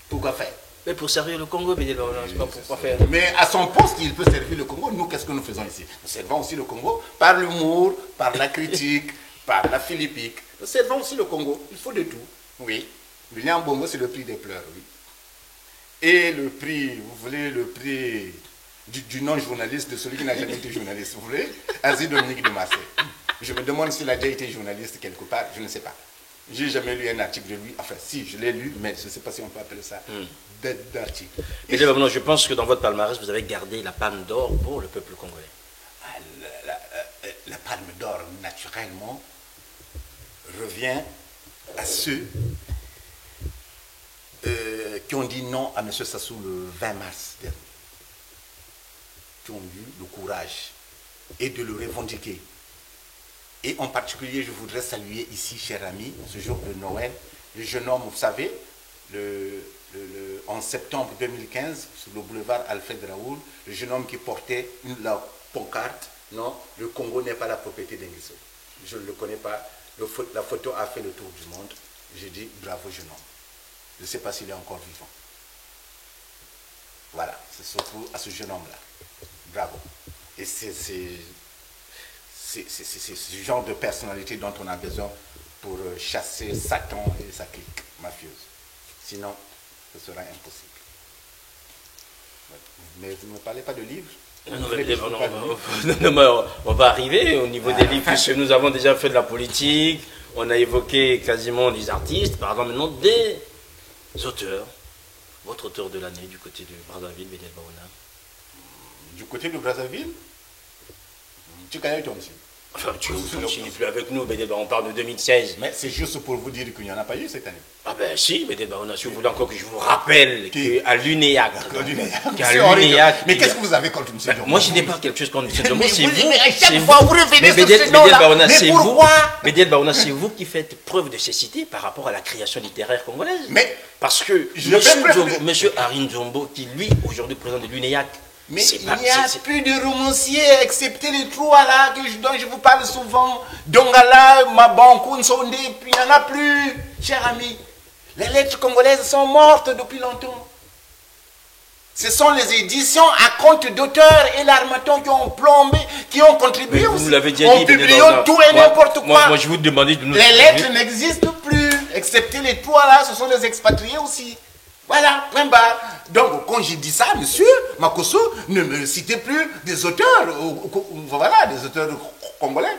S2: Pourquoi faire?
S1: Mais pour servir le Congo, Bédel Baouna, c'est pas pour faire.
S2: Mais à son poste, il peut servir le Congo. Nous, qu'est-ce que nous faisons ici? Nous servons aussi le Congo par l'humour, par la critique, par la philippique. Nous servons aussi le Congo. Il faut de tout. Oui. William Bongo, c'est le prix des pleurs, oui. Et le prix, vous voulez le prix du non-journaliste, de celui qui n'a jamais été journaliste, vous voulez? Asie Dominique de Marseille. Je me demande s'il a déjà été journaliste quelque part, je ne sais pas. J'ai jamais lu un article de lui, enfin si, je l'ai lu, mais je ne sais pas si on peut appeler ça d'article.
S1: Et je pense que dans votre palmarès, vous avez gardé la palme d'or pour le peuple congolais.
S2: La palme d'or, naturellement, revient à ceux qui ont dit non à M. Sassou le 20 mars dernier, qui ont eu le courage et de le revendiquer. Et en particulier, je voudrais saluer ici, cher ami, ce jour de Noël, le jeune homme, vous savez, en septembre 2015, sur le boulevard Alfred Raoul, le jeune homme qui portait la pancarte, non, le Congo n'est pas la propriété d'Enguisso. Je ne le connais pas, la photo a fait le tour du monde. J'ai dit, bravo jeune homme. Je ne sais pas s'il est encore vivant. Voilà, c'est surtout à ce jeune homme-là. Bravo. Et c'est ce genre de personnalité dont on a besoin pour chasser Satan et sa clique mafieuse. Sinon, ce sera impossible. Mais vous ne me parlez pas de livres?
S1: On va arriver au niveau des livres, puisque nous avons déjà fait de la politique, on a évoqué quasiment les artistes, par exemple maintenant des auteurs. Votre auteur de l'année du côté de Brazzaville, Bédel Baouna.
S2: Du côté de Brazzaville, tu connais ton monsieur.
S1: Enfin, tu n'es plus avec nous, Bédel Baouna, on parle de 2016.
S2: Mais c'est juste pour vous dire qu'il n'y en a pas eu cette année.
S1: Ah ben si, Bédel Baouna, si vous voulez encore que je vous rappelle qu'à l'UNEAC.
S2: Mais qu'est-ce que vous avez contre monsieur Diombo?
S1: Moi, je n'ai pas quelque chose contre monsieur Diombo, c'est vous.
S2: Mais à chaque fois, vous revenez sur ce
S1: nom-là.
S2: Mais pourquoi?
S1: Bédel Baouna, c'est vous qui faites preuve de cécité par rapport à la création littéraire congolaise.
S2: Mais
S1: parce que monsieur Harin Zombo, qui lui, aujourd'hui, président de l'UNEAC,
S2: mais il n'y a plus de romanciers, excepté les trois là dont je vous parle souvent. Dongala, Mabankou, Nsonde, puis il n'y en a plus, cher ami. Les lettres congolaises sont mortes depuis longtemps. Ce sont les éditions à compte d'auteur et l'Harmattan qui ont plombé, qui ont contribué
S1: mais
S2: aussi.
S1: Vous l'avez déjà dit,
S2: publie tout et n'importe quoi.
S1: Moi, je vous demandais de nous...
S2: Les lettres n'existent plus, excepté les trois là, ce sont les expatriés aussi. Voilà, point barre. Donc, quand j'ai dit ça, monsieur Makosso, ne me citez plus des auteurs, voilà, des auteurs congolais.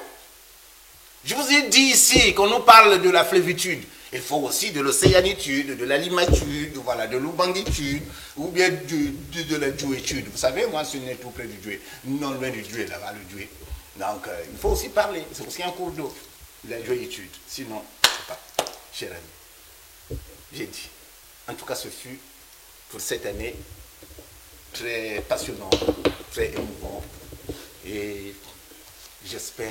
S2: Je vous ai dit ici, qu'on nous parle de la flévitude, il faut aussi de l'océanitude, de la limatude, voilà, de l'oubangitude, ou bien de la jouétude. Vous savez, moi, je suis né tout près du Djoué, non loin du Djoué, là-bas, le Djoué. Donc, il faut aussi parler, c'est aussi un cours d'eau, la jouétude. Sinon, je ne sais pas, cher ami, j'ai dit. En tout cas, ce fut pour cette année très passionnant, très émouvant. Et j'espère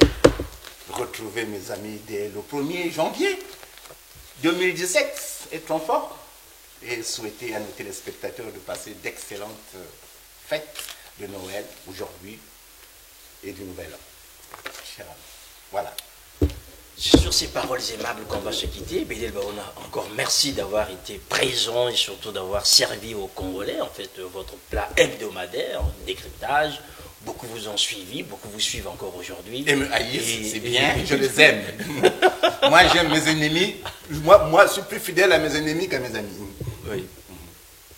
S2: retrouver mes amis dès le 1er janvier 2017 et trop fort. Et souhaiter à nos téléspectateurs de passer d'excellentes fêtes de Noël aujourd'hui et du Nouvel An. Cher ami. Voilà.
S1: C'est sur ces paroles aimables qu'on va se quitter. Bédel Baouna, encore merci d'avoir été présent et surtout d'avoir servi aux Congolais, en fait, votre plat hebdomadaire, décryptage. Beaucoup vous ont suivi, beaucoup vous suivent encore aujourd'hui.
S2: Et me haïssent, c'est bien, je les aime. Moi, j'aime mes ennemis. Moi, je suis plus fidèle à mes ennemis qu'à mes amis.
S1: Oui.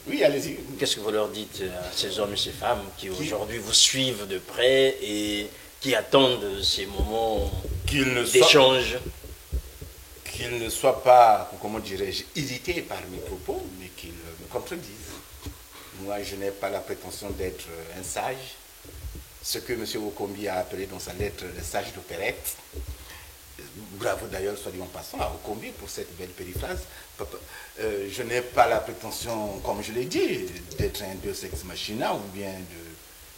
S2: Oui, allez-y.
S1: Qu'est-ce que vous leur dites à ces hommes et ces femmes qui aujourd'hui vous suivent de près et qui attendent ces moments d'échange?
S2: Qu'ils ne soient pas, comment dirais-je, irrités par mes propos, mais qu'ils me contredisent. Moi, je n'ai pas la prétention d'être un sage. Ce que M. Okombi a appelé dans sa lettre le sage d'opérette. Bravo d'ailleurs, soit dit en passant, à Okombi pour cette belle périphrase. Je n'ai pas la prétention, comme je l'ai dit, d'être un deus ex machina ou bien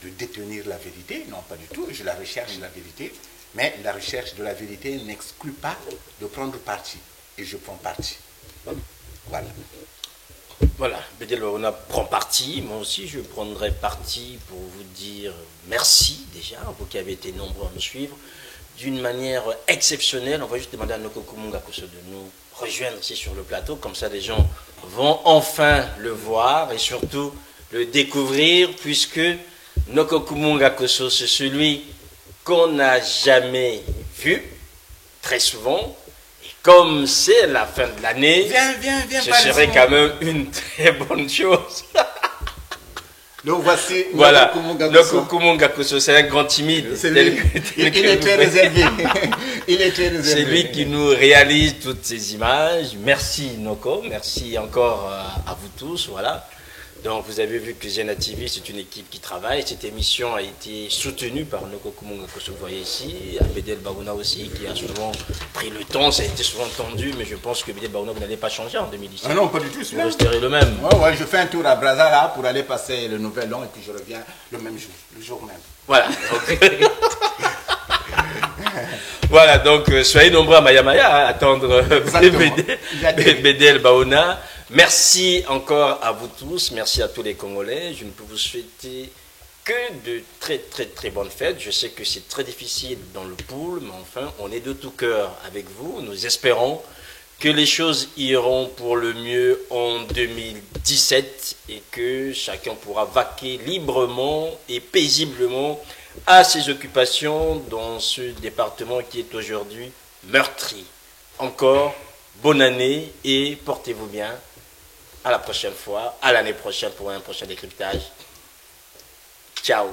S2: de détenir la vérité. Non, pas du tout. Je la recherche, la vérité. Mais la recherche de la vérité n'exclut pas de prendre parti. Et je prends parti. Voilà.
S1: Voilà, Bédel Baouna prend parti. Moi aussi, je prendrai parti pour vous dire merci déjà, vous qui avez été nombreux à me suivre. D'une manière exceptionnelle, on va juste demander à Noko Kumunga de nous rejoindre ici sur le plateau. Comme ça, les gens vont enfin le voir et surtout le découvrir, puisque Nokokumunga Koso, c'est celui qu'on n'a jamais vu, très souvent. Et comme c'est la fin de l'année, ce serait quand même une très bonne chose.
S2: Donc voici
S1: voilà, Nokokumunga Koso, c'est un grand timide.
S2: Il est très réservé. Il est très réservé.
S1: C'est lui qui nous réalise toutes ces images. Merci Noko, merci encore à vous tous. Voilà. Donc vous avez vu que Zena TV, c'est une équipe qui travaille. Cette émission a été soutenue par Nokokumunga Koso, vous voyez ici, à Bedel Baouna aussi, qui a souvent pris le temps. Ça a été souvent tendu, mais je pense que Bedel Baouna, vous n'allez pas changer en 2017.
S2: Ah non, pas du tout.
S1: Vous resterez le même.
S2: Ouais, je fais un tour à Brazza là pour aller passer le nouvel an et puis je reviens le même jour, le jour même.
S1: Voilà. Voilà, donc soyez nombreux à Mayamaya à attendre Bedel Baouna. Merci encore à vous tous, merci à tous les Congolais. Je ne peux vous souhaiter que de très très très bonnes fêtes. Je sais que c'est très difficile dans le pool, mais enfin, on est de tout cœur avec vous. Nous espérons que les choses iront pour le mieux en 2017 et que chacun pourra vaquer librement et paisiblement à ses occupations dans ce département qui est aujourd'hui meurtri. Encore, bonne année et portez-vous bien. À la prochaine fois, à l'année prochaine pour un prochain décryptage. Ciao.